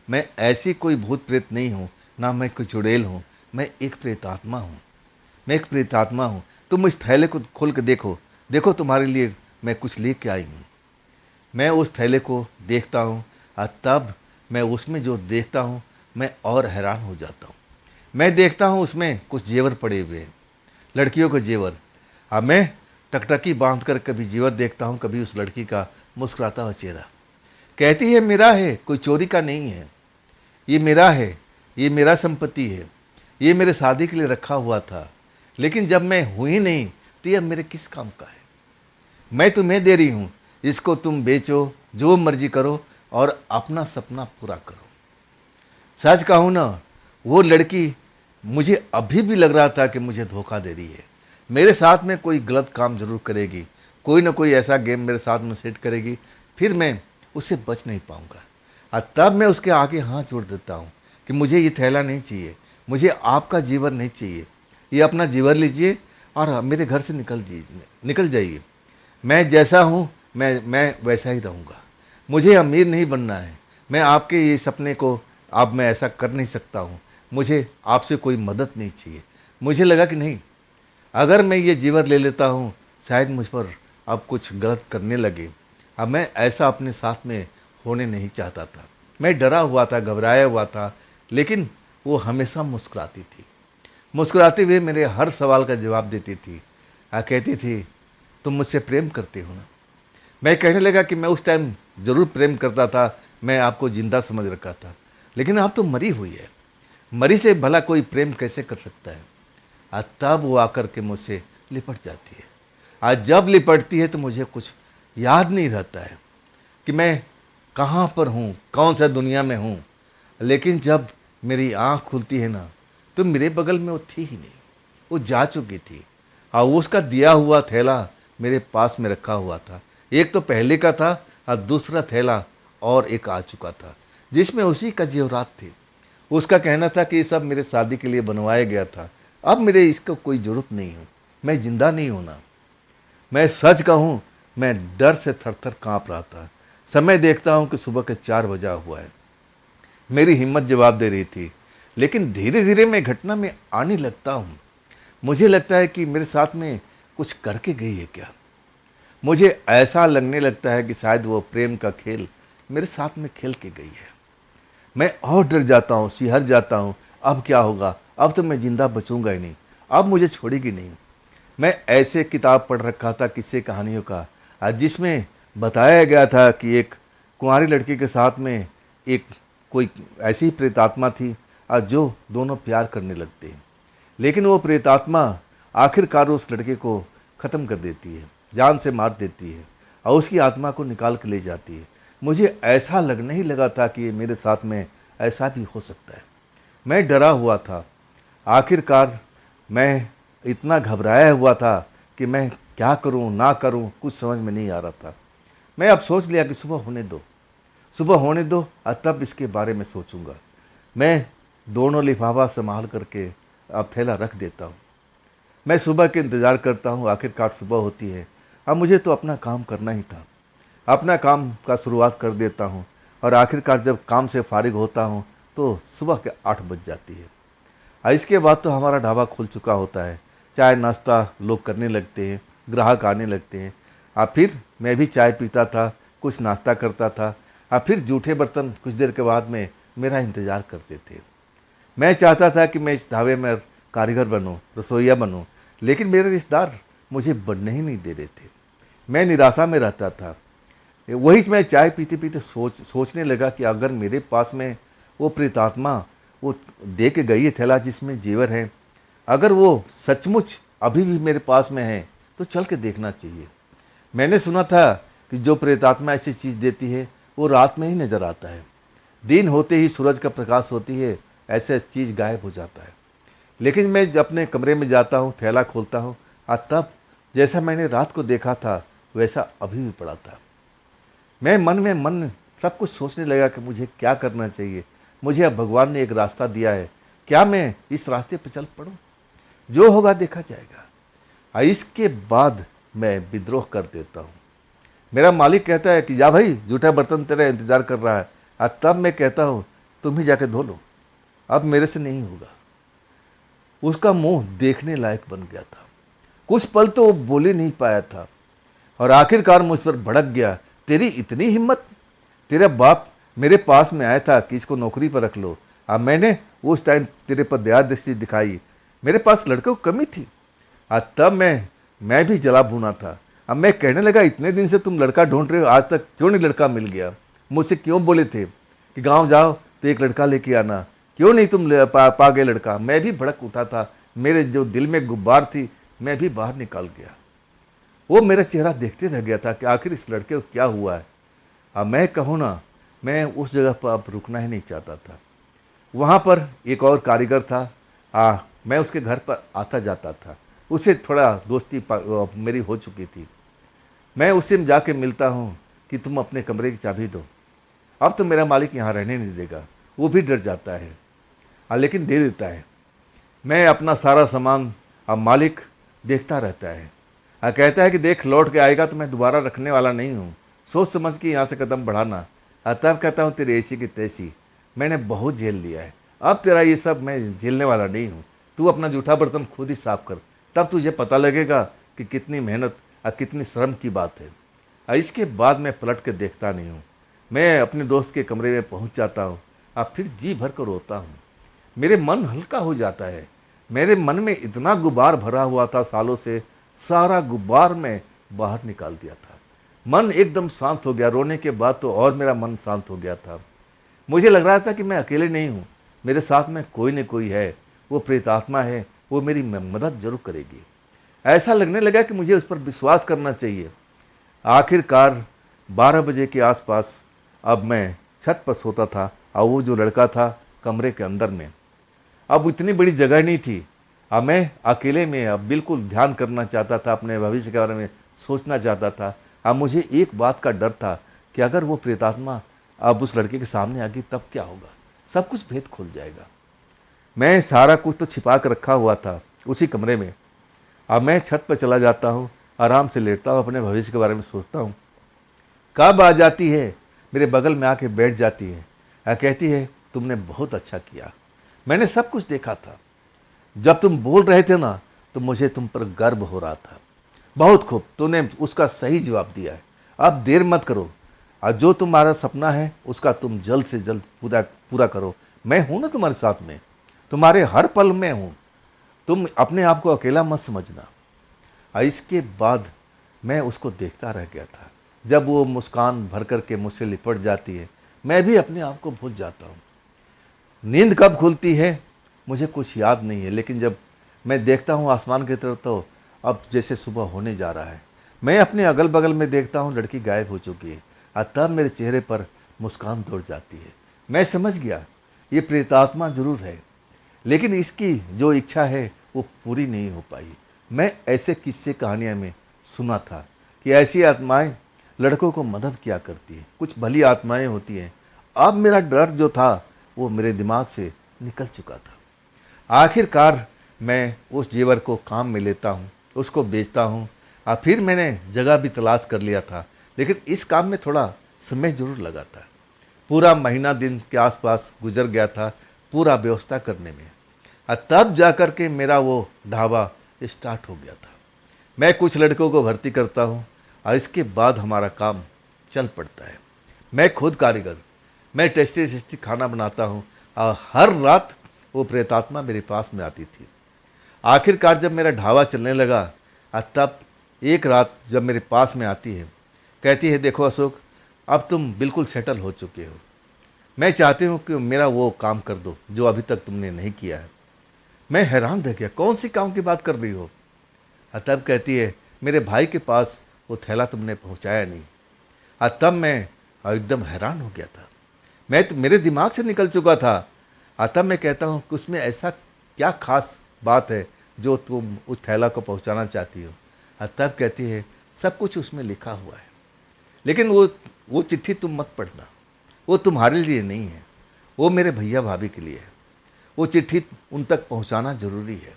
मैं ऐसी कोई भूत प्रेत नहीं हूँ, ना मैं कोई चुड़ैल हूँ, मैं एक प्रेतात्मा हूँ, मैं एक प्रेतात्मा हूँ। तुम इस थैले को खोल के देखो, देखो तुम्हारे लिए मैं कुछ लेके आई हूँ। मैं उस थैले को देखता हूँ और तब मैं उसमें जो देखता हूँ मैं और हैरान हो जाता हूँ। मैं देखता हूँ उसमें कुछ जेवर पड़े हुए हैं, लड़कियों के जेवर। अब मैं टकटकी बांध कर कभी जेवर देखता हूँ, कभी उस लड़की का मुस्कुराता हुआ चेहरा। कहती है मेरा है, कोई चोरी का नहीं है, ये मेरा है, ये मेरा संपत्ति है, ये मेरे शादी के लिए रखा हुआ था, लेकिन जब मैं हुई नहीं तो ये मेरे किस काम का है। मैं तुम्हें दे रही हूँ, इसको तुम बेचो, जो मर्जी करो और अपना सपना पूरा करो। सच कहूँ ना, वो लड़की मुझे अभी भी लग रहा था कि मुझे धोखा दे रही है, मेरे साथ में कोई गलत काम जरूर करेगी, कोई ना कोई ऐसा गेम मेरे साथ में सेट करेगी, फिर मैं उससे बच नहीं पाऊंगा। और तब मैं उसके आगे हाथ जोड़ देता हूँ कि मुझे ये थैला नहीं चाहिए, मुझे आपका जीवन नहीं चाहिए, ये अपना जीवन लीजिए और मेरे घर से निकल जाइए। मैं जैसा हूँ मैं वैसा ही रहूँगा, मुझे अमीर नहीं बनना है, मैं आपके ये सपने को अब मैं ऐसा कर नहीं सकता हूँ, मुझे आपसे कोई मदद नहीं चाहिए। मुझे लगा कि नहीं, अगर मैं ये जीवन ले लेता हूँ शायद मुझ पर अब कुछ गलत करने लगे। अब मैं ऐसा अपने साथ में होने नहीं चाहता था। मैं डरा हुआ था, घबराया हुआ था, लेकिन वो हमेशा मुस्कुराती थी, मुस्कुराते हुए मेरे हर सवाल का जवाब देती थी। कहती थी, तुम मुझसे प्रेम करते हो ना? मैं कहने लगा कि मैं उस टाइम ज़रूर प्रेम करता था, मैं आपको ज़िंदा समझ रखा था, लेकिन आप तो मरी हुई है, मरी से भला कोई प्रेम कैसे कर सकता है? तब वो आकर के मुझसे लिपट जाती है। आज जब लिपटती है तो मुझे कुछ याद नहीं रहता है कि मैं कहाँ पर हूँ, कौन सा दुनिया में हूँ। लेकिन जब मेरी आँख खुलती है ना, तो मेरे बगल में वो थी ही नहीं, वो जा चुकी थी। और वो उसका दिया हुआ थैला मेरे पास में रखा हुआ था। एक तो पहले का था और दूसरा थैला और एक आ चुका था, जिसमें उसी का ज़ेवरात थे। उसका कहना था कि ये सब मेरे शादी के लिए बनवाया गया था, अब मेरे इसको कोई ज़रूरत नहीं है, मैं ज़िंदा नहीं हूँ ना। मैं सच कहूँ, मैं डर से थर-थर काँप रहा था। समय देखता हूँ कि सुबह के 4 बजा हुआ है। मेरी हिम्मत जवाब दे रही थी, लेकिन धीरे-धीरे मैं घटना में आने लगता हूँ। मुझे लगता है कि मेरे साथ में कुछ करके गई है क्या? मुझे ऐसा लगने लगता है कि शायद वो प्रेम का खेल मेरे साथ में खेल के गई है। मैं और डर जाता हूँ, सिहर जाता हूँ। अब क्या होगा? अब तो मैं ज़िंदा बचूँगा ही नहीं, अब मुझे छोड़ेगी नहीं। मैं ऐसे किताब पढ़ रखा था किस्से कहानियों का, जिसमें बताया गया था कि एक कुंवारी लड़की के साथ में एक कोई ऐसी ही प्रेतात्मा थी, जो दोनों प्यार करने लगते हैं। लेकिन वो प्रेतात्मा आखिरकार उस लड़के को ख़त्म कर देती है, जान से मार देती है और उसकी आत्मा को निकाल के ले जाती है। मुझे ऐसा लगने ही लगा था कि मेरे साथ में ऐसा भी हो सकता है। मैं डरा हुआ था। आखिरकार मैं इतना घबराया हुआ था कि मैं क्या करूं ना करूं, कुछ समझ में नहीं आ रहा था। मैं अब सोच लिया कि सुबह होने दो और तब इसके बारे में सोचूंगा। मैं दोनों लिफाफा संभाल करके अब थैला रख देता हूँ। मैं सुबह के इंतज़ार करता हूँ, आखिरकार सुबह होती है। अब मुझे तो अपना काम करना ही था। अपना काम का शुरुआत कर देता हूँ और आखिरकार जब काम से फारिग होता हूँ तो सुबह के 8 बज जाती है। इसके बाद तो हमारा ढाबा खुल चुका होता है। चाय नाश्ता लोग करने लगते हैं, ग्राहक आने लगते हैं। फिर मैं भी चाय पीता था, कुछ नाश्ता करता था। फिर जूठे बर्तन कुछ देर के बाद में मेरा इंतज़ार करते थे। मैं चाहता था कि मैं इस ढाबे में कारीगर बनूं, रसोइया बनूं, लेकिन मेरे रिश्तेदार मुझे बनने ही नहीं दे रहे थे। मैं निराशा में रहता था। वही मैं चाय पीते-पीते सोचने लगा कि अगर मेरे पास में वो प्रेतात्मा वो दे के गई है थैला जिसमें जेवर है, अगर वो सचमुच अभी भी मेरे पास में है, तो चल के देखना चाहिए। मैंने सुना था कि जो प्रेतात्मा ऐसी चीज़ देती है, वो रात में ही नज़र आता है। दिन होते ही सूरज का प्रकाश होती है, ऐसे चीज़ गायब हो जाता है। लेकिन मैं जब अपने कमरे में जाता हूँ, थैला खोलता हूँ, तब जैसा मैंने रात को देखा था, वैसा अभी भी पड़ा था। मैं मन में मन सब कुछ सोचने लगा कि मुझे क्या करना चाहिए। मुझे अब भगवान ने एक रास्ता दिया है, क्या मैं इस रास्ते पर चल पड़ूँ? जो होगा देखा जाएगा। इसके बाद मैं विद्रोह कर देता हूँ। मेरा मालिक कहता है कि जा भाई, जूठा बर्तन तेरा इंतज़ार कर रहा है। तब मैं कहता हूँ तुम ही जाके धो लो, अब मेरे से नहीं होगा। उसका मुंह देखने लायक बन गया था। कुछ पल तो वो बोल ही नहीं पाया था और आखिरकार मुझ पर भड़क गया, तेरी इतनी हिम्मत? तेरा बाप मेरे पास में आया था कि इसको नौकरी पर रख लो। अब मैंने उस टाइम तेरे पर दया दृष्टि दिखाई, मेरे पास लड़कों की कमी थी। तब मैं भी जला भुना था। अब मैं कहने लगा, इतने दिन से तुम लड़का ढूंढ रहे हो, आज तक क्यों नहीं लड़का मिल गया? मुझसे क्यों बोले थे कि गांव जाओ तो एक लड़का लेके आना, क्यों नहीं तुम पा गए लड़का? मैं भी भड़क उठा था, मेरे जो दिल में गुब्बार थी मैं भी बाहर निकाल गया। वो मेरा चेहरा देखते रह गया था कि आखिर इस लड़के को क्या हुआ है। अब मैं कहूँ ना, मैं उस जगह पर अब रुकना ही नहीं चाहता था। वहाँ पर एक और कारीगर था, मैं उसके घर पर आता जाता था। उससे थोड़ा दोस्ती मेरी हो चुकी थी। मैं उससे जाके मिलता हूँ कि तुम अपने कमरे की चाबी दो। अब तो मेरा मालिक यहाँ रहने नहीं देगा, वो भी डर जाता है। लेकिन दे देता है। मैं अपना सारा सामान, अब मालिक देखता रहता है। कहता है कि देख, लौट के आएगा तो मैं दोबारा रखने वाला नहीं हूँ, सोच समझ के यहाँ से कदम बढ़ाना। तब कहता हूँ तेरी ऐसी की तैसी, मैंने बहुत झेल लिया है, अब तेरा ये सब मैं झेलने वाला नहीं हूँ। तू अपना जूठा बर्तन खुद ही साफ कर, तब तुझे पता लगेगा कि कितनी मेहनत और कितनी शर्म की बात है। इसके बाद मैं पलट के देखता नहीं हूँ। मैं अपने दोस्त के कमरे में पहुँच जाता हूँ और फिर जी भर कर रोता हूँ। मेरे मन हल्का हो जाता है। मेरे मन में इतना गुबार भरा हुआ था सालों से, सारा गुबार मैं बाहर निकाल दिया था। मन एकदम शांत हो गया। रोने के बाद तो और मेरा मन शांत हो गया था। मुझे लग रहा था कि मैं अकेले नहीं हूँ, मेरे साथ में कोई न कोई है, वो प्रेतात्मा है, वो मेरी मदद जरूर करेगी। ऐसा लगने लगा कि मुझे उस पर विश्वास करना चाहिए। आखिरकार 12 बजे के आसपास अब मैं छत पर सोता था और वो जो लड़का था कमरे के अंदर में। अब इतनी बड़ी जगह नहीं थी। अब मैं अकेले में अब बिल्कुल ध्यान करना चाहता था, अपने भविष्य के बारे में सोचना चाहता था। अब मुझे एक बात का डर था कि अगर वो प्रेतात्मा अब उस लड़के के सामने आ गई तब क्या होगा, सब कुछ भेद खुल जाएगा। मैं सारा कुछ तो छिपा कर रखा हुआ था उसी कमरे में। अब मैं छत पर चला जाता हूँ, आराम से लेटता हूँ, अपने भविष्य के बारे में सोचता हूँ। कब आ जाती है, मेरे बगल में आके बैठ जाती है और कहती है तुमने बहुत अच्छा किया, मैंने सब कुछ देखा था, जब तुम बोल रहे थे ना तो मुझे तुम पर गर्व हो रहा था। बहुत खूब, तूने उसका सही जवाब दिया है। अब देर मत करो और जो तुम्हारा सपना है उसका तुम जल्द से जल्द पूरा पूरा करो। मैं हूं ना तुम्हारे साथ में, तुम्हारे हर पल में हूं। तुम अपने आप को अकेला मत समझना। और इसके बाद मैं उसको देखता रह गया था। जब वो मुस्कान भर करके मुझसे लिपट जाती है, मैं भी अपने आप को भूल जाता हूँ। नींद कब खुलती है मुझे कुछ याद नहीं है, लेकिन जब मैं देखता हूँ आसमान की तरफ तो अब जैसे सुबह होने जा रहा है। मैं अपने अगल बगल में देखता हूँ लड़की गायब हो चुकी है और तब मेरे चेहरे पर मुस्कान दौड़ जाती है। मैं समझ गया ये प्रेतात्मा जरूर है, लेकिन इसकी जो इच्छा है वो पूरी नहीं हो पाई। मैं ऐसे किस्से कहानियाँ में सुना था कि ऐसी आत्माएं लड़कों को मदद किया करती है, कुछ भली आत्माएं होती हैं। अब मेरा डर जो था वो मेरे दिमाग से निकल चुका था। आखिरकार मैं उस जेवर को काम में लेता हूँ, उसको बेचता हूँ और फिर मैंने जगह भी तलाश कर लिया था, लेकिन इस काम में थोड़ा समय जरूर लगा था। पूरा महीना दिन के आसपास गुजर गया था पूरा व्यवस्था करने में, और तब जाकर के मेरा वो ढाबा स्टार्ट हो गया था। मैं कुछ लड़कों को भर्ती करता हूँ और इसके बाद हमारा काम चल पड़ता है। मैं खुद कारीगर, मैं टेस्टी टेस्टी खाना बनाता हूँ और हर रात वो प्रेतात्मा मेरे पास में आती थी। आखिरकार जब मेरा ढाबा चलने लगा और तब एक रात जब मेरे पास में आती है, कहती है देखो अशोक, अब तुम बिल्कुल सेटल हो चुके हो, मैं चाहती हूँ कि मेरा वो काम कर दो जो अभी तक तुमने नहीं किया है। मैं हैरान रह गया, कौन सी काम की बात कर रही हो? और तब कहती है मेरे भाई के पास वो थैला तुमने पहुँचाया नहीं। और तब मैं एकदम हैरान हो गया था, मैं तो मेरे दिमाग से निकल चुका था। और तब मैं कहता हूँ कि उसमें ऐसा क्या खास बात है जो तुम उस थैला को पहुँचाना चाहती हो? और तब कहती है सब कुछ उसमें लिखा हुआ है, लेकिन वो चिट्ठी तुम मत पढ़ना, वो तुम्हारे लिए नहीं है, वो मेरे भैया भाभी के लिए है। वो चिट्ठी उन तक पहुंचाना जरूरी है।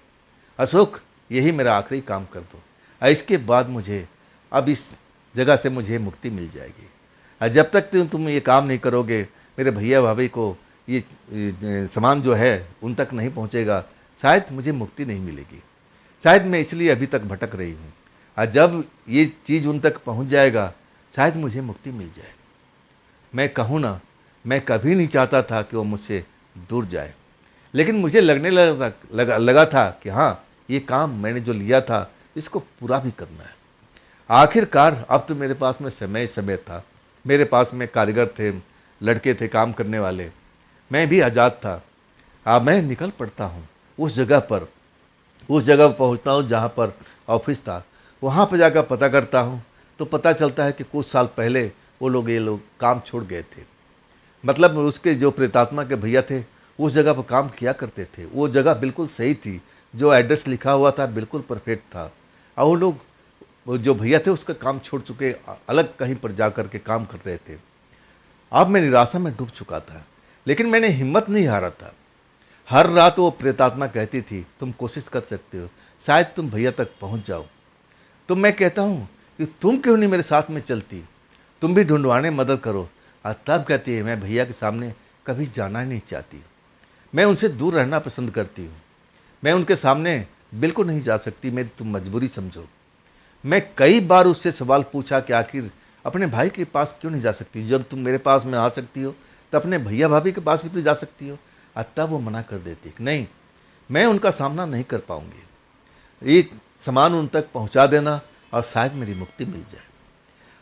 अशोक, यही मेरा आखिरी काम कर दो और इसके बाद मुझे अब इस जगह से मुझे मुक्ति मिल जाएगी। और जब तक तुम ये काम नहीं करोगे, मेरे भैया भाभी को ये सामान जो है उन तक नहीं पहुंचेगा, शायद मुझे मुक्ति नहीं मिलेगी। शायद मैं इसलिए अभी तक भटक रही हूँ, और जब ये चीज़ उन तक पहुँच जाएगा शायद मुझे मुक्ति मिल जाए। मैं कहूँ ना, मैं कभी नहीं चाहता था कि वो मुझसे दूर जाए, लेकिन मुझे लगने लगा था कि हाँ, ये काम मैंने जो लिया था इसको पूरा भी करना है। आखिरकार अब तो मेरे पास में समय था, मेरे पास में कारीगर थे, लड़के थे काम करने वाले, मैं भी आज़ाद था। अब मैं निकल पड़ता हूँ उस जगह पर पहुँचता हूँ जहाँ पर ऑफिस था। वहाँ पर जाकर पता करता हूँ तो पता चलता है कि कुछ साल पहले ये लोग काम छोड़ गए थे। मतलब उसके जो प्रेतात्मा के भैया थे उस जगह पर काम किया करते थे, वो जगह बिल्कुल सही थी, जो एड्रेस लिखा हुआ था बिल्कुल परफेक्ट था। और वो जो भैया थे उसका काम छोड़ चुके, अलग कहीं पर जा कर के काम कर रहे थे। अब मैं निराशा में डूब चुका था, लेकिन मैंने हिम्मत नहीं हारा था। हर रात वो प्रेतात्मा कहती थी तुम कोशिश कर सकते हो, शायद तुम भैया तक पहुंच जाओ। तो मैं कहता हूँ कि तुम क्यों नहीं मेरे साथ में चलती, तुम भी ढूंढवाने मदद करो। और तब कहती है मैं भैया के सामने कभी जाना नहीं चाहती, मैं उनसे दूर रहना पसंद करती हूँ, मैं उनके सामने बिल्कुल नहीं जा सकती, मैं तुम मजबूरी समझो। मैं कई बार उससे सवाल पूछा कि आखिर अपने भाई के पास क्यों नहीं जा सकती, जब तुम मेरे पास में आ सकती हो तो अपने भैया भाभी के पास भी तो जा सकती हो। और तब वो मना कर देती कि नहीं, मैं उनका सामना नहीं कर पाऊंगी, ये सामान उन तक पहुंचा देना और शायद मेरी मुक्ति मिल जाए।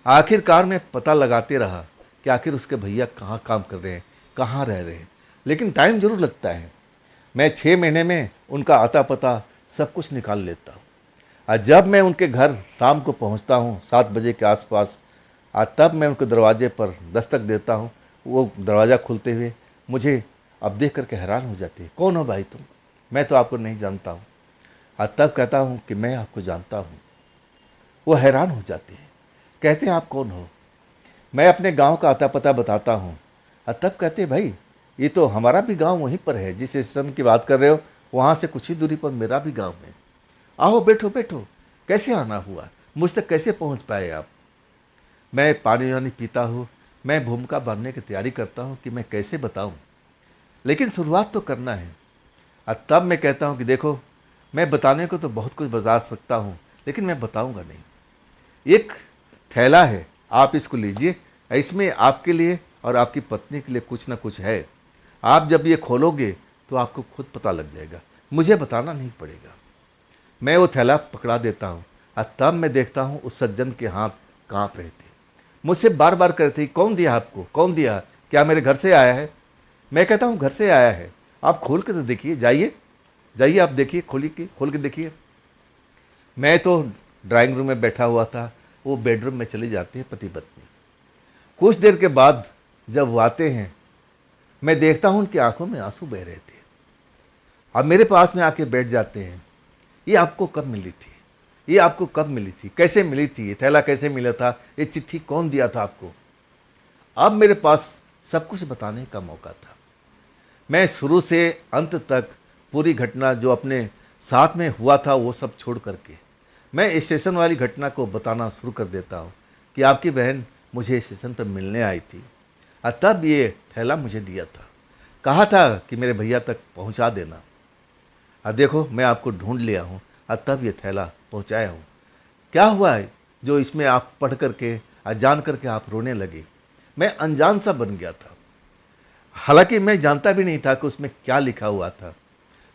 आखिरकार मैं पता लगाते रहा कि आखिर उसके भैया कहाँ काम कर रहे हैं, कहाँ रह रहे हैं, लेकिन टाइम जरूर लगता है। मैं 6 महीने में उनका आता पता सब कुछ निकाल लेता हूँ। और जब मैं उनके घर शाम को पहुँचता हूँ 7 बजे के आसपास, और तब मैं उनके दरवाजे पर दस्तक देता हूँ, वो दरवाज़ा खुलते हुए मुझे अब देख करके हैरान हो जाती है, कौन हो भाई तुम, मैं तो आपको नहीं जानता हूँ। और तब कहता हूँ कि मैं आपको जानता हूँ। वो हैरान हो जाते हैं, कहते हैं आप कौन हो। मैं अपने गांव का आता पता बताता हूँ। और तब कहते हैं भाई ये तो हमारा भी गांव वहीं पर है, जिस स्टेशन की बात कर रहे हो वहाँ से कुछ ही दूरी पर मेरा भी गांव है। आओ बैठो बैठो, कैसे आना हुआ, मुझ तक कैसे पहुँच पाए आप। मैं पानी वानी पीता हूँ, मैं भूमिका बांधने की तैयारी करता हूँ कि मैं कैसे बताऊँ, लेकिन शुरुआत तो करना है। और तब मैं कहता हूँ कि देखो मैं बताने को तो बहुत कुछ बता सकता हूँ, लेकिन मैं बताऊँगा नहीं। एक थैला है, आप इसको लीजिए, इसमें आपके लिए और आपकी पत्नी के लिए कुछ ना कुछ है। आप जब ये खोलोगे तो आपको खुद पता लग जाएगा, मुझे बताना नहीं पड़ेगा। मैं वो थैला पकड़ा देता हूँ और तब मैं देखता हूँ उस सज्जन के हाथ काँप रहे थे। मुझसे बार बार कहते कौन दिया आपको, कौन दिया, क्या मेरे घर से आया है। मैं कहता हूँ घर से आया है, आप खोल के तो देखिए, जाइए जाइए आप देखिए, खोल के देखिए। मैं तो ड्राइंग रूम में बैठा हुआ था, वो बेडरूम में चले जाते हैं पति पत्नी। कुछ देर के बाद जब वो आते हैं, मैं देखता हूँ उनकी आंखों में आंसू बह रहे थे। अब मेरे पास में आके बैठ जाते हैं, ये आपको कब मिली थी, ये आपको कब मिली थी, कैसे मिली थी, ये थैला कैसे मिला था, ये चिट्ठी कौन दिया था आपको। अब मेरे पास सब कुछ बताने का मौका था। मैं शुरू से अंत तक पूरी घटना जो अपने साथ में हुआ था वो सब छोड़ करके मैं स्टेशन वाली घटना को बताना शुरू कर देता हूँ कि आपकी बहन मुझे स्टेशन पर मिलने आई थी और तब ये थैला मुझे दिया था, कहा था कि मेरे भैया तक पहुँचा देना। और देखो मैं आपको ढूंढ लिया हूँ और तब ये थैला पहुँचाया हूँ। क्या हुआ है जो इसमें आप पढ़ करके और जान करके आप रोने लगे। मैं अनजान सा बन गया था, हालांकि मैं जानता भी नहीं था कि उसमें क्या लिखा हुआ था।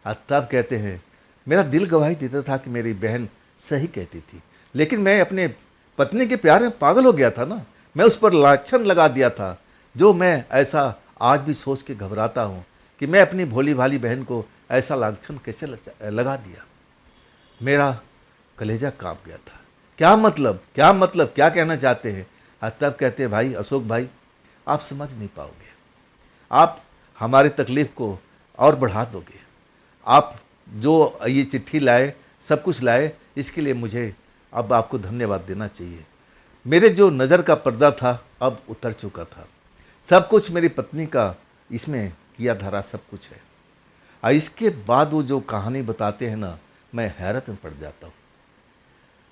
और तब कहते हैं मेरा दिल गवाही देता था कि मेरी बहन सही कहती थी, लेकिन मैं अपने पत्नी के प्यार में पागल हो गया था ना। मैं उस पर लाछन लगा दिया था, जो मैं ऐसा आज भी सोच के घबराता हूँ कि मैं अपनी भोली भाली बहन को ऐसा लाछन कैसे लगा दिया। मेरा कलेजा कांप गया था, क्या मतलब, क्या मतलब, क्या कहना चाहते हैं। और तब कहते हैं भाई अशोक भाई, आप समझ नहीं पाओगे, आप हमारी तकलीफ़ को और बढ़ा दोगे। आप जो ये चिट्ठी लाए, सब कुछ लाए, इसके लिए मुझे अब आपको धन्यवाद देना चाहिए। मेरे जो नज़र का पर्दा था अब उतर चुका था, सब कुछ मेरी पत्नी का इसमें किया धरा सब कुछ है। और इसके बाद वो जो कहानी बताते हैं ना, मैं हैरत में पड़ जाता हूँ।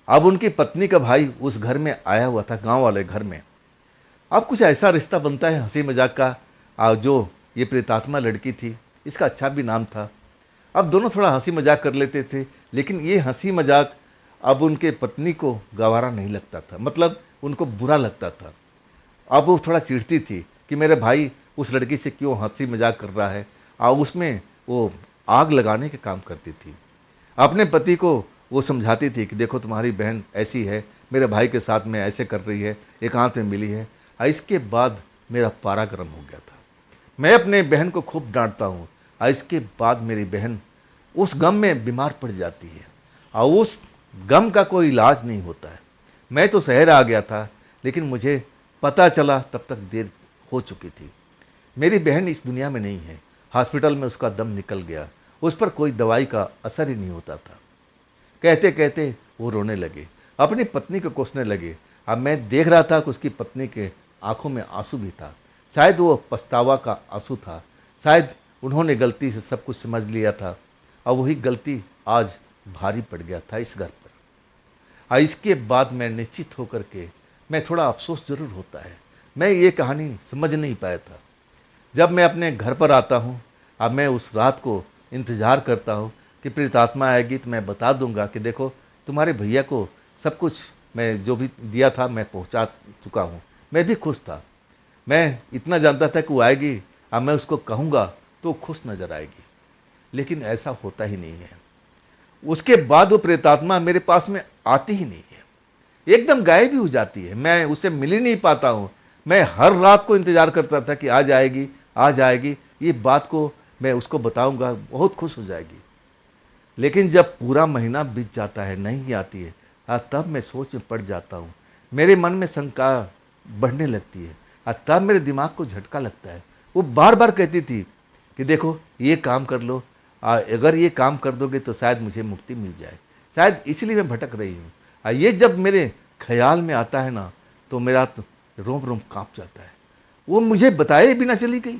अब उनकी पत्नी का भाई उस घर में आया हुआ था, गांव वाले घर में। अब कुछ ऐसा रिश्ता बनता है हंसी मजाक का। जो ये प्रेतात्मा लड़की थी, इसका अच्छा भी नाम था। अब दोनों थोड़ा हंसी मजाक कर लेते थे, लेकिन ये हंसी मजाक अब उनके पत्नी को गवारा नहीं लगता था, मतलब उनको बुरा लगता था। अब वो थोड़ा चिढ़ती थी कि मेरे भाई उस लड़की से क्यों हंसी मजाक कर रहा है, और उसमें वो आग लगाने के काम करती थी। अपने पति को वो समझाती थी कि देखो तुम्हारी बहन ऐसी है, मेरे भाई के साथ में ऐसे कर रही है, एकांत में मिली है। और इसके बाद मेरा पारा गर्म हो गया था। मैं अपने बहन को खूब डांटता हूँ और इसके बाद मेरी बहन उस गम में बीमार पड़ जाती है और उस गम का कोई इलाज नहीं होता है। मैं तो शहर आ गया था, लेकिन मुझे पता चला तब तक देर हो चुकी थी। मेरी बहन इस दुनिया में नहीं है, हॉस्पिटल में उसका दम निकल गया, उस पर कोई दवाई का असर ही नहीं होता था। कहते कहते वो रोने लगे, अपनी पत्नी को कोसने लगे। अब मैं देख रहा था कि उसकी पत्नी के आंखों में आंसू भी था, शायद वो पछतावा का आंसू था, शायद उन्होंने गलती से सब कुछ समझ लिया था और वही गलती आज भारी पड़ गया था इस घर पर। और इसके बाद मैं निश्चित होकर के मैं थोड़ा अफसोस ज़रूर होता है, मैं ये कहानी समझ नहीं पाया था। जब मैं अपने घर पर आता हूँ, अब मैं उस रात को इंतज़ार करता हूँ कि प्रेतात्मा आएगी तो मैं बता दूंगा कि देखो तुम्हारे भैया को सब कुछ मैं जो भी दिया था मैं पहुँचा चुका हूँ। मैं भी खुश था, मैं इतना जानता था कि वो आएगी, अब मैं उसको कहूँगा तो खुश नज़र आएगी, लेकिन ऐसा होता ही नहीं है। उसके बाद वो प्रेतात्मा मेरे पास में आती ही नहीं है, एकदम गायब ही हो जाती है। मैं उससे मिल ही नहीं पाता हूँ। मैं हर रात को इंतज़ार करता था कि आज आएगी, आज आएगी, ये बात को मैं उसको बताऊँगा, बहुत खुश हो जाएगी। लेकिन जब पूरा महीना बीत जाता है, नहीं आती है, तब मैं सोच में पड़ जाता हूँ। मेरे मन में शंका बढ़ने लगती है और तब मेरे दिमाग को झटका लगता है। वो बार बार कहती थी कि देखो ये काम कर लो, अगर ये काम कर दोगे तो शायद मुझे मुक्ति मिल जाए, शायद इसलिए मैं भटक रही हूँ। ये जब मेरे ख्याल में आता है ना तो मेरा तो रोम रोम कांप जाता है। वो मुझे बताए बिना चली गई,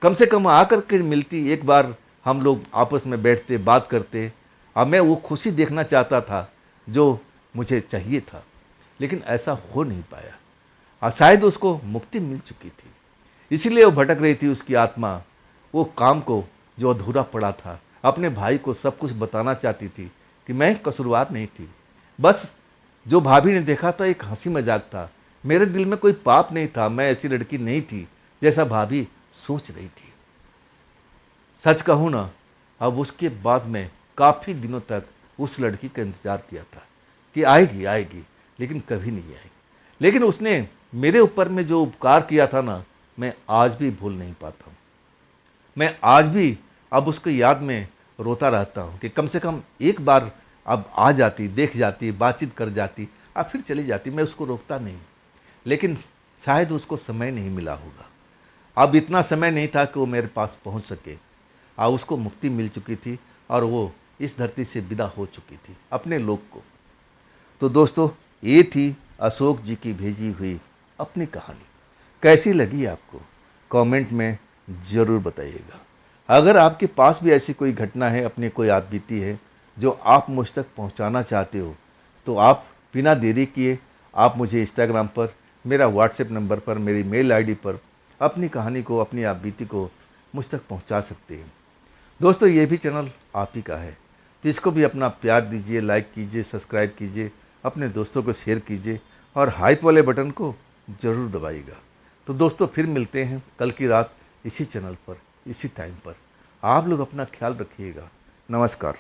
कम से कम आकर के मिलती, एक बार हम लोग आपस में बैठते बात करते। अब मैं वो खुशी देखना चाहता था जो मुझे चाहिए था, लेकिन ऐसा हो नहीं पाया। शायद उसको मुक्ति मिल चुकी थी, इसीलिए वो भटक रही थी। उसकी आत्मा वो काम को जो अधूरा पड़ा था, अपने भाई को सब कुछ बताना चाहती थी कि मैं कसूरवार नहीं थी। बस जो भाभी ने देखा था एक हंसी मजाक था, मेरे दिल में कोई पाप नहीं था, मैं ऐसी लड़की नहीं थी जैसा भाभी सोच रही थी। सच कहूँ ना, अब उसके बाद में काफ़ी दिनों तक उस लड़की का इंतज़ार किया था कि आएगी आएगी, लेकिन कभी नहीं आई। लेकिन उसने मेरे ऊपर में जो उपकार किया था ना, मैं आज भी भूल नहीं पाता हूँ। मैं आज भी अब उसकी याद में रोता रहता हूँ कि कम से कम एक बार अब आ जाती, देख जाती, बातचीत कर जाती, अब फिर चली जाती। मैं उसको रोकता नहीं, लेकिन शायद उसको समय नहीं मिला होगा। अब इतना समय नहीं था कि वो मेरे पास पहुँच सके। अब उसको मुक्ति मिल चुकी थी और वो इस धरती से विदा हो चुकी थी अपने लोक को। तो दोस्तों, ये थी अशोक जी की भेजी हुई अपनी कहानी। कैसी लगी आपको कमेंट में ज़रूर बताइएगा। अगर आपके पास भी ऐसी कोई घटना है, अपनी कोई आप बीती है जो आप मुझ तक पहुंचाना चाहते हो, तो आप बिना देरी किए आप मुझे इंस्टाग्राम पर, मेरा व्हाट्सएप नंबर पर, मेरी मेल आईडी पर अपनी कहानी को, अपनी आप बीती को मुझ तक पहुंचा सकते हैं। दोस्तों, ये भी चैनल आप ही का है, तो इसको भी अपना प्यार दीजिए, लाइक कीजिए, सब्सक्राइब कीजिए, अपने दोस्तों को शेयर कीजिए और हाइप वाले बटन को ज़रूर दबाइएगा। तो दोस्तों, फिर मिलते हैं कल की रात इसी चैनल पर, इसी टाइम पर। आप लोग अपना ख्याल रखिएगा। नमस्कार।